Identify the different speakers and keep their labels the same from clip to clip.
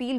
Speaker 1: feel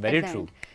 Speaker 2: Very true.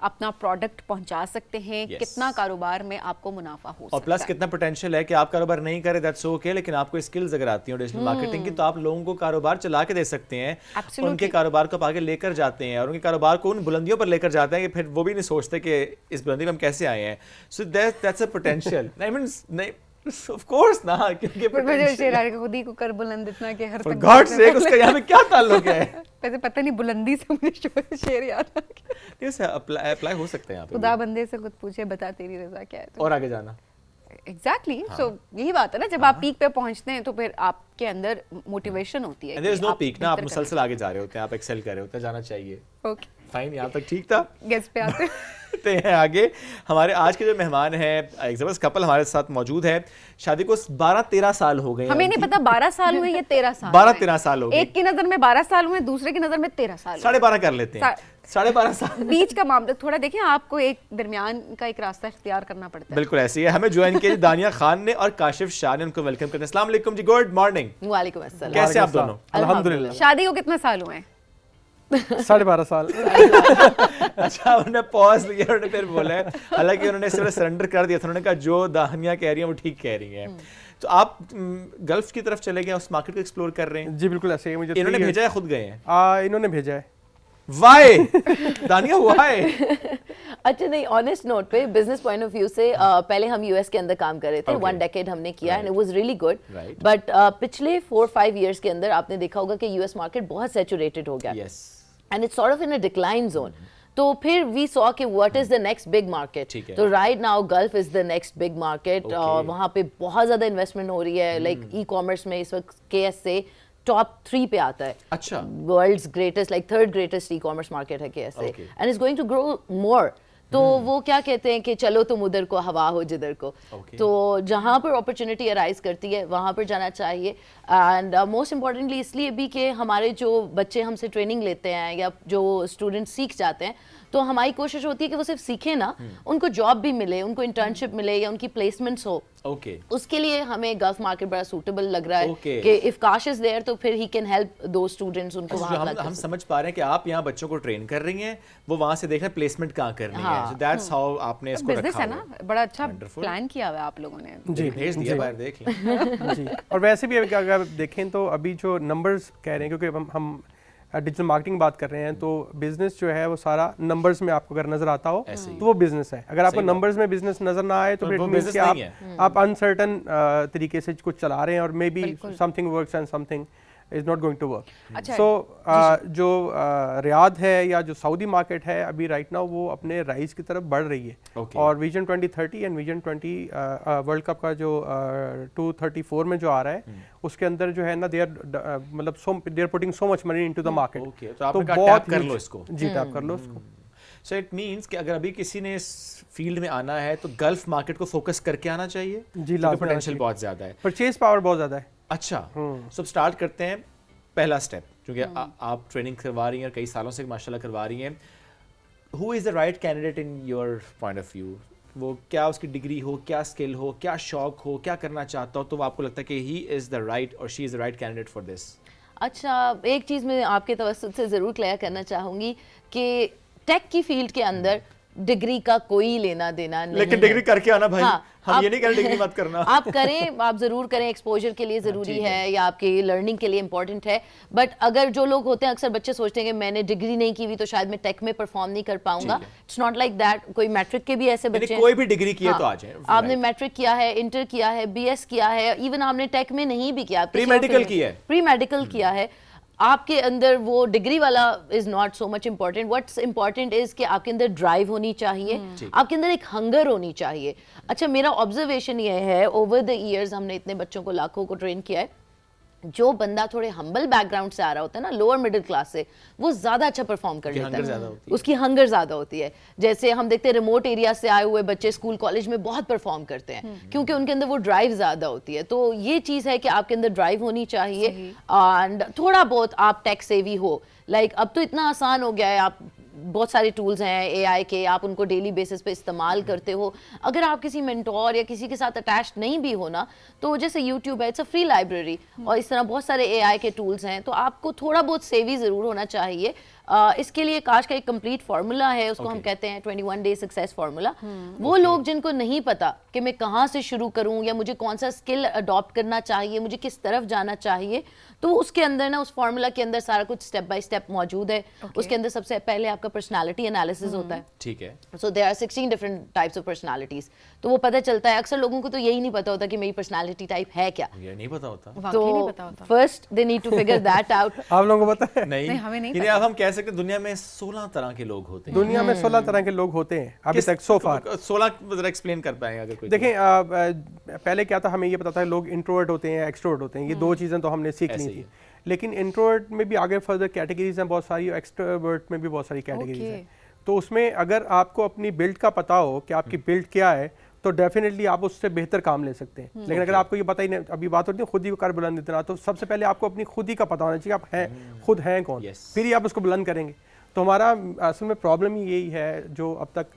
Speaker 1: اپنا product پہنچا سکتے ہیں, کتنا کاروبار میں آپ کو منافع ہو سکتا ہے,
Speaker 2: اور پلس کتنا پوٹینشیل ہے کہ آپ کاروبار نہیں کریں دیٹس اوکے, لیکن آپ کو اسکلز اگر آتی ہیں ڈیجیٹل مارکیٹنگ کی تو آپ لوگوں کو کاروبار چلا کے دے سکتے ہیں, ان کے کاروبار کو آپ آگے لے کر جاتے ہیں اور ان کے کاروبار کو ان بلندیوں پر لے کر جاتے ہیں کہ پھر وہ بھی نہیں سوچتے کہ اس بلندی میں ہم کیسے آئے ہیں. So that's a potential. آئی مین نہیں of course نا, کیونکہ
Speaker 1: مجھے شعر آ رہا خود ہی کو کر بلند اتنا کہ ہر تک
Speaker 2: گاڈ سے اس کا یہاں پہ کیا تعلق ہے,
Speaker 1: ویسے پتہ نہیں بلندی سے مجھے شعر یاد آ گیا.
Speaker 2: اس اپلائی ہو سکتے ہیں یہاں پہ,
Speaker 1: خدا بندے سے خود پوچھے بتا تیری رضا کیا ہے,
Speaker 2: اور آگے جانا.
Speaker 1: ایگزیکٹلی. سو یہی بات ہے نا, جب آپ پیک پہ پہنچتے ہیں تو پھر آپ کے اندر موٹیویشن ہوتی ہے.
Speaker 2: دیر از نو پیک نا, آپ مسلسل آگے جا رہے ہوتے ہیں, آپ ایکسل کر رہے ہوتے ہیں, جانا چاہیے.
Speaker 1: اوکے
Speaker 2: فائن, یہاں تک ٹھیک تھا.
Speaker 1: گیس پہ آتے
Speaker 2: ہیں آگے. ہمارے آج کے جو مہمان ہیں, ایک زبردست کپل ہمارے ساتھ موجود ہے. شادی کو 12-13 سال ہو گئے ہیں.
Speaker 1: ہمیں نہیں پتا 12 سال ہوئے یا 13 سال.
Speaker 2: 12-13 سال ہو گئے.
Speaker 1: ایک کی نظر میں 12 سال ہوئے, دوسرے کی نظر میں 13 سال.
Speaker 2: 12.5 کر لیتے ہیں, 12.5 سال
Speaker 1: بیچ کا معاملہ تھوڑا دیکھیں, آپ کو ایک درمیان کا ایک راستہ اختیار کرنا پڑتا ہے.
Speaker 2: بالکل ایسی ہے. ہمیں جوائن کیا دانیہ خان نے اور کاشف شاہ نے, ان کو ویلکم کرتے ہیں. السلام علیکم جی, گڈ مارننگ.
Speaker 1: وعلیکم السلام.
Speaker 2: کیسے آپ دونوں؟
Speaker 3: الحمدللہ.
Speaker 1: شادی کو کتنا سال ہوئے ہیں؟
Speaker 3: 12.5 سال.
Speaker 2: اچھا, انہوں نے پاز لیا, انہوں نے پھر بولا ہے, حالانکہ انہوں نے صرف سرنڈر کر دیا تھا, انہوں نے کہا جو دانیہ کہہ رہی ہیں وہ ٹھیک کہہ رہی ہیں. تو آپ گلف کی طرف چلے گئے, اس مارکیٹ کو ایکسپلور کر رہے ہیں؟
Speaker 3: جی بالکل ایسے ہی. مجھے
Speaker 2: انہوں نے بھیجا ہے خود گئے ہیں؟
Speaker 3: انہوں نے بھیجا ہے.
Speaker 2: Why Dania why?
Speaker 4: اچھا نہیں, آنیسٹ نوٹ پہ بزنس پوائنٹ آف ویو سے پہلے ہم یو ایس کے اندر کام کر رہے تھے, 1 ڈیکیڈ ہم نے کیا, and it was really good. But پچھلے 4-5 ایئرس کے اندر آپ نے دیکھا ہوگا کہ یو ایس مارکیٹ بہت سیچوریٹڈ ہو گیا, and it's sort of in a decline zone. تو پھر وی سو کہ what is the next big market. تو right now Gulf is the next big market. وہاں پہ بہت زیادہ انویسٹمنٹ ہو رہی ہے, لائک ای کامرس میں اس وقت کے ایس سے ٹاپ 3 پہ آتا ہے.
Speaker 2: اچھا,
Speaker 4: world's greatest, like 3rd greatest e commerce market ہے K S A, and is going to grow more. تو وہ کیا کہتے ہیں کہ چلو تم ادھر کو ہوا ہو جدھر کو, تو جہاں پر اپرچونیٹی ارائز کرتی ہے وہاں پر جانا چاہیے. اینڈ موسٹ امپورٹنٹلی اس لیے بھی کہ ہمارے جو بچے ہم سے ٹریننگ لیتے ہیں یا جو اسٹوڈنٹ سیکھ جاتے ہیں, تو ہماری کوشش ہوتی ہے کہ وہ صرف سیکھیں نا, ان کو جاب بھی ملے, ان کو انٹرنشپ ملے یا ان کی پلیسمنٹس ہو. اس کے لیے ہمیں گلف مارکیٹ بڑا سوٹیبل لگ رہا ہے کہ اف کاش از دیئر تو پھر he can help those students, ان کو وہاں
Speaker 2: ہم سمجھ پا رہے ہیں کہ آپ یہاں بچوں کو ٹرین کر رہی ہیں, وہ وہاں سے دیکھ رہے ہیں پلیسمنٹ کہاں کرنی ہے. سو دیٹس ہاؤ آپ نے اس کو رکھا
Speaker 1: ہے نا, بڑا اچھا پلان کیا ہوا ہے آپ لوگوں نے.
Speaker 2: جی بھیج دیا, باہر دیکھ لیں.
Speaker 3: جی, اور ویسے بھی اگر دیکھیں تو ابھی جو نمبرز کہہ رہے ہیں, کیونکہ ہم ڈیجیٹل مارکیٹنگ بات کر رہے ہیں, تو بزنس جو ہے وہ سارا نمبرز میں آپ کو اگر نظر آتا ہو تو وہ بزنس ہے. اگر آپ کو نمبرز میں بزنس نظر نہ آئے تو پھر آپ انسرٹن طریقے سے کچھ چلا رہے ہیں, اور maybe something works and something is not going to work. So جو ریاض ہے یا جو سعودی مارکیٹ ہے ابھی رائٹ ناؤ وہ اپنے رائز کی طرف بڑھ رہی ہے, اور vision 2030 and vision 20 world cup کا جو 234 میں جو آ رہا ہے اس کے اندر جو ہے نا دے آر مطلب they are putting so much money into the market.
Speaker 2: تو بہت کر لو اس کو.
Speaker 3: جی ٹیپ کر لو اس کو.
Speaker 2: سو اٹ مینس کہ اگر ابھی کسی نے اس فیلڈ میں آنا ہے تو گلف مارکیٹ کو فوکس کر کے آنا چاہیے.
Speaker 3: جی,
Speaker 2: پوٹینشیل بہت زیادہ ہے,
Speaker 3: پرچیز پاور بہت زیادہ ہے.
Speaker 2: اچھا, سب اسٹارٹ کرتے ہیں پہلا اسٹیپ, کیونکہ آپ ٹریننگ کروا رہی ہیں اور کئی سالوں سے ماشاء اللہ کروا رہی ہیں. Who is the right candidate in your point of view? وہ کیا اس کی ڈگری ہو, کیا اسکل ہو, کیا شوق ہو, کیا کرنا چاہتا ہو, تو آپ کو لگتا ہے کہ ہی از دا رائٹ اور she is the right candidate for this?
Speaker 4: اچھا, ایک چیز میں آپ کے توسط سے ضرور کلیئر کرنا چاہوں گی کہ ٹیک کی فیلڈ کے اندر ڈگری کا کوئی لینا دینا نہیں,
Speaker 2: لیکن ڈگری کر کے آنا بھائی, ہم یہ نہیں کہہ رہے ڈگری مت کرنا.
Speaker 4: آپ کریں, آپ ضرور کریں, ایکسپوجر کے لیے ضروری ہے یا آپ کی لرننگ کے لیے امپورٹنٹ ہے. بٹ اگر جو لوگ ہوتے ہیں, اکثر بچے سوچتے ہیں کہ میں نے ڈگری نہیں کی ہوئی تو شاید میں ٹیک میں پرفارم نہیں کر پاؤں گا. It's not like that. کوئی میٹرک کے بھی ایسے بچے ہیں,
Speaker 2: کوئی بھی ڈگری کیا تو آ جائیں,
Speaker 4: آپ نے میٹرک کیا ہے, انٹر کیا ہے, بی ایس کیا ہے, ایون آپ نے ٹیک میں نہیں بھی کیا,
Speaker 2: پری میڈیکل کیا ہے,
Speaker 4: پری میڈیکل کیا ہے, آپ کے اندر وہ ڈگری والا is not so much important. What's important is کہ آپ کے اندر ڈرائیو ہونی چاہیے, آپ کے اندر ایک ہنگر ہونی چاہیے. اچھا, میرا آبزرویشن یہ ہے, اوور دا ایئرز ہم نے اتنے بچوں کو, لاکھوں کو ٹرین کیا ہے, جو بندہ تھوڑے ہمبل بیک گراؤنڈ سے آ رہا ہوتا ہے نا, لوور مڈل کلاس سے, وہ زیادہ اچھا پرفارم کر لیتا ہے, اس کی ہنگر زیادہ ہوتی ہے. جیسے ہم دیکھتے ہیں ریموٹ ایریا سے آئے ہوئے بچے اسکول کالج میں بہت پرفارم کرتے ہیں کیونکہ ان کے اندر وہ ڈرائیو زیادہ ہوتی ہے. تو یہ چیز ہے کہ آپ کے اندر ڈرائیو ہونی چاہیے, اینڈ تھوڑا بہت آپ ٹیک سیوی ہو. لائک اب تو اتنا آسان ہو گیا ہے, آپ بہت سارے ٹولز ہیں اے آئی کے, آپ ان کو ڈیلی بیسس پہ استعمال کرتے ہو. اگر آپ کسی مینٹور یا کسی کے ساتھ اٹیچڈ نہیں بھی ہو نا, تو جیسے یوٹیوب ہے, اٹس اے فری لائبریری, اور اس طرح بہت سارے اے آئی کے ٹولز ہیں, تو آپ کو تھوڑا بہت سیوی ضرور ہونا چاہیے. اس کے لیے کاش کا ایک کمپلیٹ فارمولا ہے, اس کو ہم کہتے ہیں 21 ڈے سکسیس فارمولا. وہ لوگ جن کو نہیں پتا کہ میں کہاں سے شروع کروں یا مجھے کون سا اسکل اڈاپٹ کرنا چاہیے, مجھے کس طرف جانا چاہیے, تو اس کے اندر نا اس فارمولا کے اندر سارا کچھ اسٹیپ بائی اسٹیپ موجود ہے. اس کے اندر سب سے پہلے آپ کا پرسنالٹی انالیسس ہوتا ہے.
Speaker 2: ٹھیک ہے.
Speaker 4: So there are 16 different types of personalities. تو وہ پتہ چلتا ہے, اکثر لوگوں کو تو یہی نہیں پتا ہوتا کہ میری پرسنالٹی ٹائپ ہے کیا.
Speaker 2: یہ نہیں پتا ہوتا.
Speaker 4: تو first they need to figure that out.
Speaker 3: آپ لوگوں کو پتا ہے
Speaker 2: نہیں,
Speaker 1: ہمیں نہیں
Speaker 2: یعنی اب ہم کہہ سکتے ہیں دنیا میں 16 طرح کے لوگ ہوتے ہیں.
Speaker 3: دنیا میں 16 طرح کے لوگ ہوتے ہیں ابھی تک سو فار.
Speaker 2: 16 ذرا ایکسپلین کر پائیں گے اگر کوئی.
Speaker 3: دیکھیں پہلے کیا تھا, ہمیں یہ پتا تھا لوگ انٹروورٹ ہوتے ہیں, ایکسٹروورٹ ہوتے ہیں, یہ دو چیزیں تو ہم نے سیکھ لی تھی. لیکن انٹروورٹ میں بھی آگے فردر کیٹیگریز ہیں بہت ساری, اور ایکسٹروورٹ میں بھی بہت ساری کیٹیگریز ہیں. تو اس میں اگر آپ کو اپنی بلڈ کا پتا ہو کہ آپ کی بلڈ کیا ہے تو ڈیفینیٹلی آپ اس سے بہتر کام لے سکتے ہیں. لیکن اگر آپ کو یہ پتہ ہی نہیں, ابھی بات ہوتی ہے خود ہی کر بلند اتنا, تو سب سے پہلے آپ کو اپنی خود ہی کا پتہ ہونا چاہیے آپ ہیں خود ہیں کون, پھر ہی آپ اس کو بلند کریں گے. تو ہمارا اصل میں پرابلم ہی یہی ہے, جو اب تک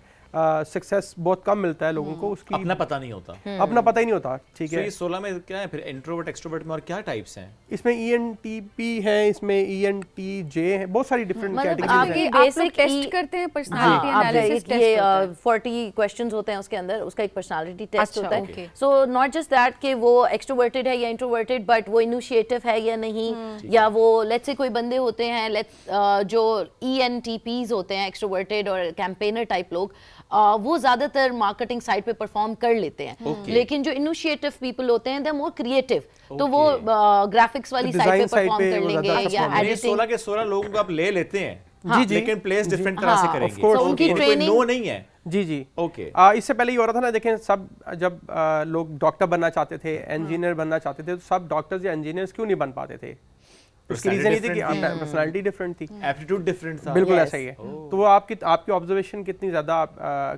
Speaker 3: سکسیس بہت کم ملتا ہے لوگوں کو, اس کی
Speaker 2: اپنا پتہ نہیں ہوتا.
Speaker 3: اپنا پتہ ہی نہیں ہوتا. ٹھیک ہے.
Speaker 2: یہ 16 میں کیا ہے پھر انٹروورٹ ایکسٹروورٹ میں اور کیا ٹائپس ہیں؟
Speaker 3: اس میں ENTP ہے, اس میں ENTJ ہے, بہت ساری ڈفرینٹ کیٹیگریز ہیں.
Speaker 1: بیسک ٹیسٹ کرتے ہیں پرسنالٹی انالیسس ٹیسٹ.
Speaker 4: یہ 40 کوسچنز ہوتے ہیں اس کے اندر, اس کا ایک پرسنالٹی ٹیسٹ ہوتا ہے. سو ناٹ جسٹ دیٹ کہ وہ ایکسٹروورٹڈ ہے یا انٹروورٹڈ, بٹ وہ انیشیٹو ہے یا نہیں, یا وہ لیٹس سے کوئی بندے ہوتے ہیں جو ENTPs ہوتے ہیں ایکسٹروورٹڈ اور کیمپینر ٹائپ لوگ, وہ زیادہ تر مارکیٹنگ سائٹ پہ پرفارم کر لیتے ہیں. لیکن جو انیشیٹو پیپل ہوتے ہیں دے مور کریٹو, تو وہ گرافکس والی سائٹ پہ پرفارم کر لیں گے یا ایڈیٹنگ.
Speaker 2: 16 کے 16 لوگوں کو آپ لے لیتے ہیں
Speaker 3: جی,
Speaker 2: لیکن پلیس ڈفرینٹ طرح سے کریں گے.
Speaker 4: ان کی ٹریننگ
Speaker 2: نو نہیں ہے.
Speaker 3: جی جی
Speaker 2: اوکے.
Speaker 3: اس سے پہلے یہ ہو رہا تھا نا, دیکھیں سب جب لوگ ڈاکٹر بننا چاہتے تھے, انجینئر بننا چاہتے تھے, تو سب ڈاکٹرز یا انجینئرز کیوں نہیں بن پاتے تھے؟ اس کی ریزن یہ تھی کہ پرسنالٹی ڈفرینٹ تھی,
Speaker 2: ایپٹیٹیوڈ ڈفرینٹ تھا.
Speaker 3: بالکل ایسا ہی ہے. تو وہ آپ کی آبزرویشن کتنی زیادہ,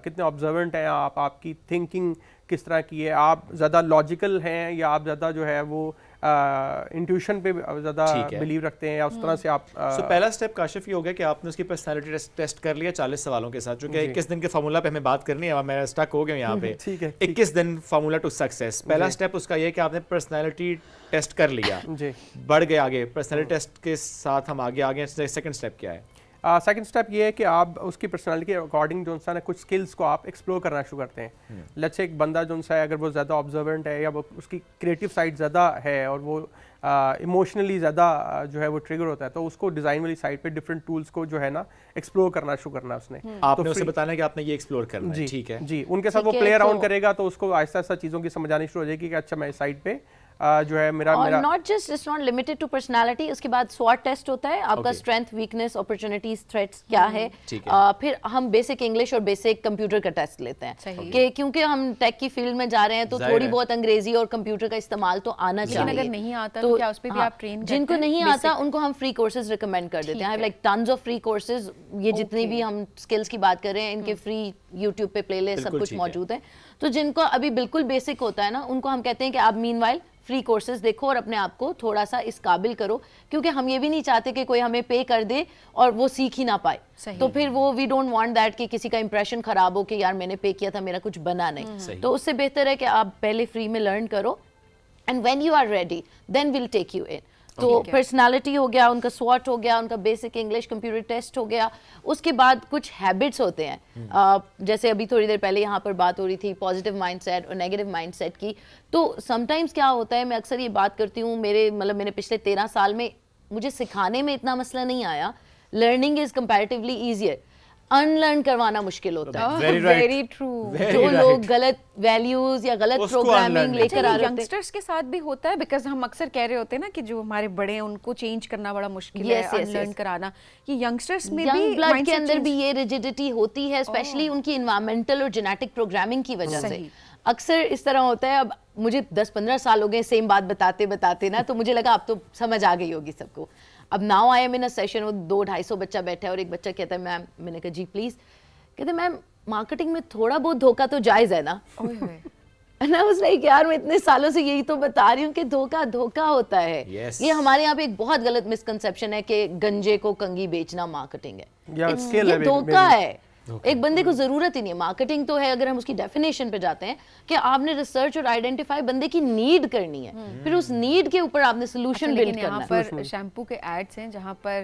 Speaker 3: کتنے آبزرونٹ ہیں آپ کی تھنکنگ کس طرح کی ہے, آپ زیادہ لاجیکل ہیں یا آپ زیادہ جو ہے وہ انٹیوشن پہ زیادہ بلیو رکھتے ہیں, یا اس طرح سے آپ.
Speaker 2: سو پہلا اسٹیپ کاشف یہ ہو گیا کہ آپ نے اس کی پرسنالٹی ٹیسٹ کر لیا 40 سوالوں کے ساتھ, جو کہ 21 دن کے فارمولا پہ ہمیں بات کرنی ہے. میں اسٹک ہو گیا یہاں پہ. 21 دن فارمولا ٹو سکسیس. پہلا اسٹیپ اس کا یہ کہ آپ نے پرسنالٹی ٹیسٹ کر لیا, بڑھ گئے آگے. پرسنالٹی ٹیسٹ کے ساتھ ہم آگے سیکنڈ اسٹیپ کیا ہے؟
Speaker 3: سیکنڈ اسٹیپ یہ ہے کہ آپ اس کی پرسنالٹی کے اکارڈنگ جو ہے کچھ اسکلس کو آپ ایکسپلور کرنا شروع کرتے ہیں. لیٹس سے ایک بندہ جو ہے اگر وہ زیادہ آبزرونٹ ہے, یا وہ اس کی کریٹو سائڈ زیادہ ہے, اور وہ ایموشنلی زیادہ جو ہے وہ ٹریگر ہوتا ہے, تو اس کو ڈیزائن والی سائڈ پہ ڈفرینٹ ٹولس کو جو ہے نا ایکسپلور کرنا شروع کرنا اس نے.
Speaker 2: آپ نے اسے بتانا ہے کہ آپ نے یہ ایکسپلور کرنا ہے. ٹھیک ہے
Speaker 3: جی, ان کے ساتھ وہ پلے اراؤنڈ کرے گا, تو اس کو آہستہ آہستہ چیزوں کی سمجھ آنی شروع ہو جائے گی کہ اچھا میں اس سائڈ پہ جو ہے میرا
Speaker 4: not just it's not limited to personality. اس کے بعد سوٹ ٹیسٹ ہوتا ہے, آپ کا اسٹرینتھ, ویکنیس, اپرچونیٹیز, تھریٹس کیا ہے. پھر ہم بیسک انگلش اور بیسک کمپیوٹر کا ٹیسٹ لیتے ہیں, کہ کیونکہ ہم ٹیک کی فیلڈ میں جا رہے ہیں تو تھوڑی بہت انگریزی اور کمپیوٹر کا استعمال تو آنا چاہیے.
Speaker 1: اگر نہیں آتا تو کیا اس پہ بھی آپ ٹرین کرتے ہیں؟
Speaker 4: جن کو نہیں آتا ان کو ہم فری کورسز ریکمینڈ کر دیتے ہیں. Like tons of free courses. یہ جتنی بھی ہم اسکلس کی بات کر رہے ہیں, ان کے فری یوٹیوب پہ پلے لسٹ سب کچھ موجود ہے. تو جن کو ابھی بالکل بیسک ہوتا ہے نا, ان کو ہم کہتے ہیں کہ آپ مین وائل فری کورسز دیکھو اور اپنے آپ کو تھوڑا سا اس قابل کرو, کیونکہ ہم یہ بھی نہیں چاہتے کہ کوئی ہمیں پے کر دے اور وہ سیکھ ہی نہ پائے. تو پھر وہ وی ڈونٹ وانٹ دیٹ کہ کسی کا امپریشن خراب ہو کہ یار میں نے پے کیا تھا میرا کچھ بنا نہیں. تو اس سے بہتر ہے کہ آپ پہلے فری میں لرن کرو, and when you are ready then we'll take you in. تو پرسنالٹی ہو گیا, ان کا سواٹ ہو گیا, ان کا بیسک انگلش کمپیوٹر ٹیسٹ ہو گیا. اس کے بعد کچھ ہیبٹس ہوتے ہیں, جیسے ابھی تھوڑی دیر پہلے یہاں پر بات ہو رہی تھی پازیٹیو مائنڈ سیٹ اور نیگیٹو مائنڈ سیٹ کی. تو سم ٹائمس کیا ہوتا ہے, میں اکثر یہ بات کرتی ہوں, میرے پچھلے 13 سال میں مجھے سکھانے میں اتنا مسئلہ نہیں آیا. Learning is comparatively easier, in learn کروانا مشکل ہوتا ہے.
Speaker 1: Very true.
Speaker 4: جو لوگ غلط ویلیوز یا غلط پروگرامنگ لے کر آ رہے ہیں,
Speaker 1: ینگسٹرز کے ساتھ بھی ہوتا ہے, بیکاز ہم اکثر کہہ رہے ہوتے ہیں نا کہ جو ہمارے بڑے ہیں ان کو چینج کرنا بڑا مشکل ہے, ان لرن کرانا. یہ ینگسٹرز میں بھی
Speaker 4: ینگ بلڈ کے اندر بھی یہ ریجیڈیٹی ہوتی ہے, اسپیشلی ان کی انوائرمنٹل اور جینیٹک پروگرامنگ کی وجہ سے. اکثر اس طرح ہوتا ہے, اب مجھے 10-15 سال ہو گئے سیم بات بتاتے نا, تو مجھے لگا اب تو سمجھ آ گئی ہوگی سب کو. اب now I am in a session, وہ 200-250 بچہ بیٹھا ہے, اور ایک بچہ کہتا ہے میم, میں نے کہا جی پلیز, کہتے ہیں میم مارکیٹنگ میں تھوڑا بہت دھوکہ تو جائز ہے نا. And I was like, یار میں اتنے سالوں سے یہی تو بتا رہی ہوں کہ دھوکہ ہوتا ہے. یہ ہمارے یہاں پہ ایک بہت غلط مسکنسیپشن ہے کہ گنجے کو کنگھی بیچنا مارکیٹنگ ہے. یہ دھوکہ ہے. ایک بندے کو ضرورت ہی نہیں ہے. مارکیٹنگ تو ہے, اگر ہم اس کی ڈیفینیشن پہ جاتے ہیں, کہ آپ نے ریسرچ اور آئیڈینٹیفائی بندے کی نیڈ کرنی ہے, پھر اس نیڈ کے اوپر آپ نے سولوشن بلڈ کرنا ہے.
Speaker 1: یہاں پر شیمپو کے ایڈز ہیں جہاں پر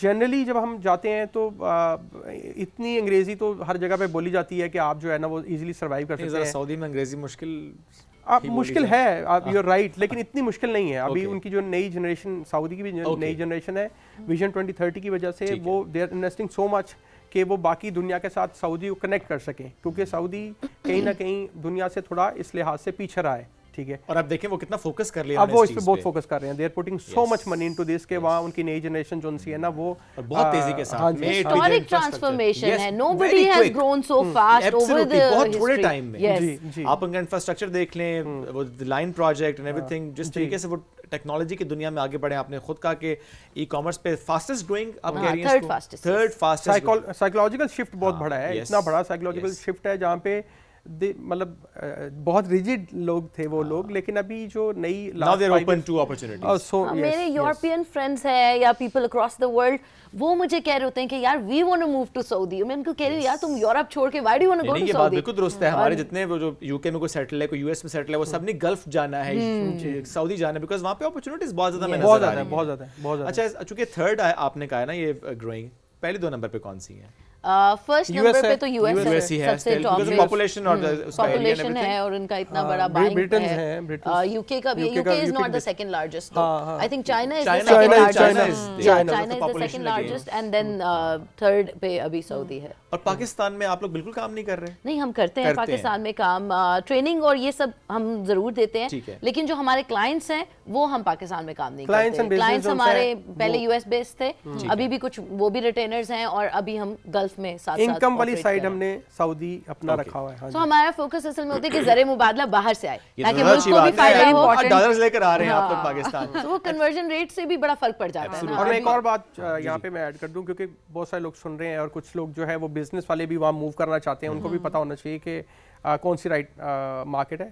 Speaker 3: جنرلی جب ہم جاتے ہیں تو اتنی انگریزی تو ہر جگہ پہ بولی جاتی ہے کہ آپ جو ہے نا وہ ایزیلی سروائیو کر سکتے ہیں.
Speaker 2: سعودی میں انگریزی مشکل
Speaker 3: مشکل ہے, آپ یو رائٹ, لیکن اتنی مشکل نہیں ہے. ابھی ان کی جو نئی جنریشن, سعودی کی بھی نئی جنریشن ہے, ویژن 2030 کی وجہ سے وہ دے آر انویسٹنگ سو مچ کہ وہ باقی دنیا کے ساتھ سعودی کو کنیکٹ کر سکیں, کیونکہ سعودی کہیں نہ کہیں دنیا سے تھوڑا اس لحاظ سے پیچھے رہا ہے. ٹھیک ہے,
Speaker 2: اور اب دیکھیں وہ کتنا فوکس کر لیا,
Speaker 3: اب وہ اس پہ بہت فوکس کر رہے ہیں. They are putting so much money into this کہ وہاں ان کی نئی جنریشن جو سی ہے نا وہ
Speaker 2: بہت تیزی کے ساتھ
Speaker 4: ہسٹورک ٹرانسفارمیشن ہے. nobody has grown so fast over the
Speaker 2: بہت تھوڑے ٹائم میں.
Speaker 3: جی
Speaker 2: آپ ان کا انفراسٹرکچر دیکھ لیں, وہ line project and every thing, جس طریقے سے وہ ٹیکنالوجی کی دنیا میں آگے بڑھے. آپ نے خود کہا کہ ای کامرس پہ فاسٹسٹ گروئنگ, آپ کہہ رہی ہیں تھرڈ فاسٹسٹ.
Speaker 3: سائیکولوجیکل شفٹ بہت بڑا ہے, اتنا بڑا سائیکولوجیکل شفٹ ہے جہاں پہ مطلب بہت ریجڈ لوگ تھے وہ لوگ, لیکن ابھی جو نئی
Speaker 4: میرے یورپین فرینڈس ہیں یا پیپل اکراس دا ورلڈ, وہ مجھے کہہ رہے ہوتے ہیں کہ یار we want to move to Saudi. میں ان کو کہہ رہی ہوں یار تم یورپ چھوڑ کے why do you want to go to Saudi.
Speaker 2: یہ بات بالکل درست ہے. ہمارے جتنے وہ جو یو کے میں کوئی سیٹل ہے, کوئی یو ایس میں سیٹل ہے, وہ سب نے گلف جانا ہے, سعودی جانا ہے, بیکاز وہاں پہ اپرچونیٹیز بہت زیادہ میں نظر آ رہی ہیں.
Speaker 3: بہت زیادہ.
Speaker 2: اچھا, چونکہ تھرڈ آپ نے کہا ہے نا یہ گروئنگ, پہلے 2 نمبر پہ کون سی ہیں؟
Speaker 4: فرسٹ نمبر پہ تو یو ایس ہے, سب سے ٹاپ پاپولیشن ہے اور ان کا اتنا بڑا بائنگ ہے. یو کے کا بھی, U K is not the second largest, I think China is the second largest, and then third پہ ابھی سعودی ہے.
Speaker 2: اور پاکستان میں آپ لوگ بالکل کام نہیں کر رہے؟
Speaker 4: نہیں, ہم کرتے ہیں پاکستان میں کام, ٹریننگ اور یہ سب ہم ضرور دیتے ہیں, لیکن جو ہمارے کلائنٹس ہیں وہ ہم پاکستان میں کام نہیں کرتے. کلائنٹس ہمارے پہلے یو ایس بیس تھے, ابھی بھی کچھ وہ بھی ریٹینرز ہیں, اور ابھی ہم گلف میں ساتھ
Speaker 3: انکم والی سائیڈ ہم نے سعودی اپنا رکھا ہوا ہے.
Speaker 4: تو ہمارا فوکس اصل میں ہوتا ہے کہ زر مبادلہ باہر سے آئے تاکہ ملک کو بھی فائدہ ہو.
Speaker 2: ڈالرز لے کر آ رہے ہیں آپ لوگ پاکستان,
Speaker 4: تو وہ کنورژن ریٹ سے بھی بڑا فرق پڑ جاتا ہے.
Speaker 3: اور میں ایک اور بات یہاں پہ میں ایڈ کر دوں, کیونکہ بہت سارے لوگ سن رہے ہیں اور کچھ لوگ جو ہے وہ بزنس والے بھی وہاں موو کرنا چاہتے ہیں, ان کو بھی پتہ ہونا چاہیے کہ کون سی رائٹ مارکیٹ ہے.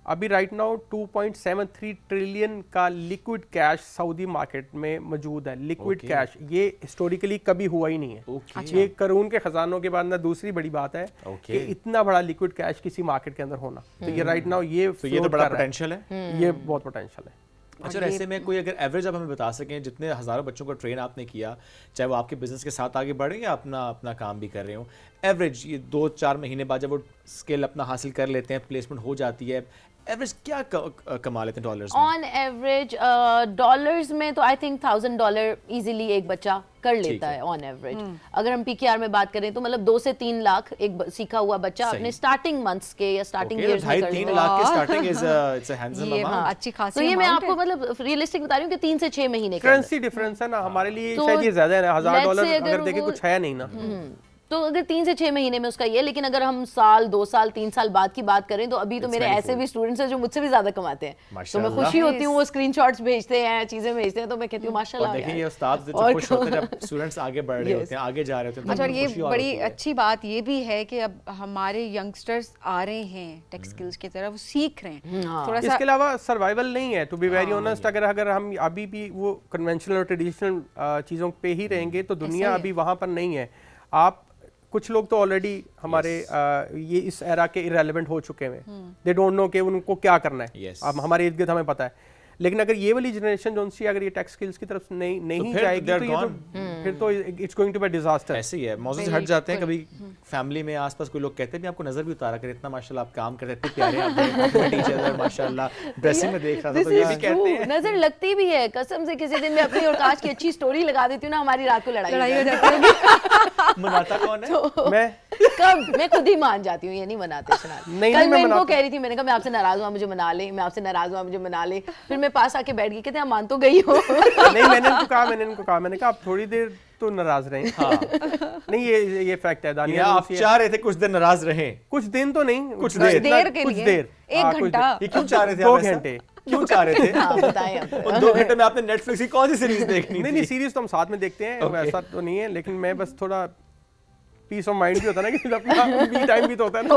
Speaker 3: ابھی رائٹ ناؤ 2.73 ٹریلین کا لیکوڈ کیش سعودی مارکیٹ میں موجود ہے. لیکوڈ کیش یہ ہسٹوریکلی کبھی ہوا ہی نہیں ہے. یہ قارون کے خزانوں کے بعد دوسری بڑی بات ہے کہ اتنا بڑا لیکوڈ کیش کسی مارکیٹ کے اندر ہونا. تو یہ رائٹ ناؤ یہ
Speaker 2: تو بڑا پوٹینشیل ہے,
Speaker 3: یہ بہت پوٹینشیل ہے.
Speaker 2: اچھا, ایسے میں کوئی اگر ایوریج آپ ہمیں بتا سکیں, جتنے ہزاروں بچوں کو ٹرین آپ نے کیا, چاہے وہ آپ کے بزنس کے ساتھ آگے بڑھ رہے ہیں یا اپنا کام بھی کر رہے ہوں, ایوریج یہ 2-4 مہینے بعد جب وہ اسکل اپنا حاصل کر لیتے ہیں, پلیسمنٹ ہو جاتی ہے, ایوریج کیا کما لیتے ہیں ڈالرز میں؟
Speaker 4: آن ایوریج ڈالرز میں تو آئی تھنک $1,000 ایزیلی ایک بچہ کر لیتا ہے آن ایوریج. اگر ہم پی کے آر میں بات کریں تو مطلب 2 سے 3 لاکھ ایک سیکھا ہوا بچہ اپنے اسٹارٹنگ منتھس کے یا اسٹارٹنگ ایئرز میں کر لیتا ہے.
Speaker 1: اچھی خاصی.
Speaker 4: تو یہ میں آپ کو مطلب ریئلسٹک بتا رہی ہوں کہ 3 سے 6 مہینے کا
Speaker 3: کرنسی ڈفرینس ہے نا, ہمارے لیے شاید یہ زیادہ ہے. $1,000 اگر دیکھیں کچھ ہے نہیں نا,
Speaker 4: تو اگر 3 سے 6 مہینے میں اس کا یہ. لیکن اگر ہم سال 2 سال 3 سال بعد کی بات کریں تو ابھی تو میرے ایسے بھی اسٹوڈنٹس ہیں جو مجھ سے بھی زیادہ کماتے ہیں, تو میں خوشی ہوتی ہوں, وہ اسکرین شاٹس بھیجتے ہیں, چیزیں بھیجتے ہیں, تو میں کہتی ہوں ماشاءاللہ.
Speaker 2: دیکھیں یہ استاد جو خوش ہوتے ہیں جب اسٹوڈنٹس آگے بڑھ رہے ہوتے ہیں, آگے جا رہے ہوتے ہیں.
Speaker 1: اچھا, اور یہ بڑی اچھی بات یہ بھی ہے کہ اب ہمارے ینگسٹرز آ رہے ہیں ٹیک سکلز کی طرف, وہ سیکھ رہے ہیں تھوڑا سا.
Speaker 3: اس کے علاوہ سروائیول نہیں ہے, ٹو بی ویری آنیسٹ. اگر ہم ابھی بھی وہ کنونشنل اور ٹریڈیشنل چیزوں پہ ہی رہیں گے تو دنیا ابھی وہاں پر نہیں ہے. آپ کچھ لوگ تو آلریڈی ہمارے یہ اس ایرا کے irrelevant ہو چکے ہیں, دے ڈونٹ نو کہ ان کو کیا کرنا ہے. اب ہمارے ارد گرد ہمیں پتہ ہے, لیکن اگر یہ والی جنریشن جو سی اگر یہ ٹیک سکلز کی طرف نہیں جائے گی تو پھر تو it's going to be disaster.
Speaker 2: ایسے ہی ہے, موضوع سے ہٹ جاتے ہیں. کبھی فیملی میں آس پاس کوئی لوگ کہتے ہیں آپ کو نظر بھی اتارا کریں, اتنا ماشاءاللہ آپ کام کرتے اتنے پیارے آپ ٹیچر ہیں ماشاءاللہ, ڈریسنگ میں دیکھ رہا تھا تو یہ بھی کہتے ہیں.
Speaker 4: نظر لگتی بھی ہے قسم سے. کسی دن میں اپنی اور کاش کی اچھی سٹوری لگا دیتی ہوں نا, ہماری رات کو لڑائی ہو جاتی ہے.
Speaker 2: مناتا کون ہے؟
Speaker 4: میں خود ہی مان جاتی ہوں, یہ نہیں مناتے. کل میں ان کو کہہ رہی تھی, میں نے کہا میں آپ سے ناراض ہوں, مجھے منا لے. میں آپ سے ناراض ہوں, مجھے منا لے. پھر میں پاس آ کے بیٹھ گئی, کہتے ہیں مان تو گئی ہو.
Speaker 3: نہیں, میں نے ان کو کہا آپ تھوڑی دیر تو ناراض رہیں. نہیں, یہ فیکٹ ہے دانیہ,
Speaker 2: آپ چاہ رہے تھے کچھ دن ناراض رہیں.
Speaker 3: کچھ دن تو نہیں,
Speaker 2: کچھ دیر
Speaker 1: کے لیے 1 گھنٹہ.
Speaker 2: یہ کیوں چاہ رہے تھے؟
Speaker 3: 2 گھنٹے
Speaker 2: کیوں چاہ رہے تھے؟
Speaker 4: بتائیں.
Speaker 2: ان 2 گھنٹے میں آپ نے نیٹ فلکس کی کون سی سیریز دیکھنی؟
Speaker 3: نہیں, سیریز تو ہم ساتھ میں دیکھتے ہیں, ایسا تو نہیں ہے, لیکن میں بس تھوڑا پیس آف مائنڈ بھی ہوتا ہے نا, کہ اپنا می ٹائم بھی تو ہوتا ہے نا.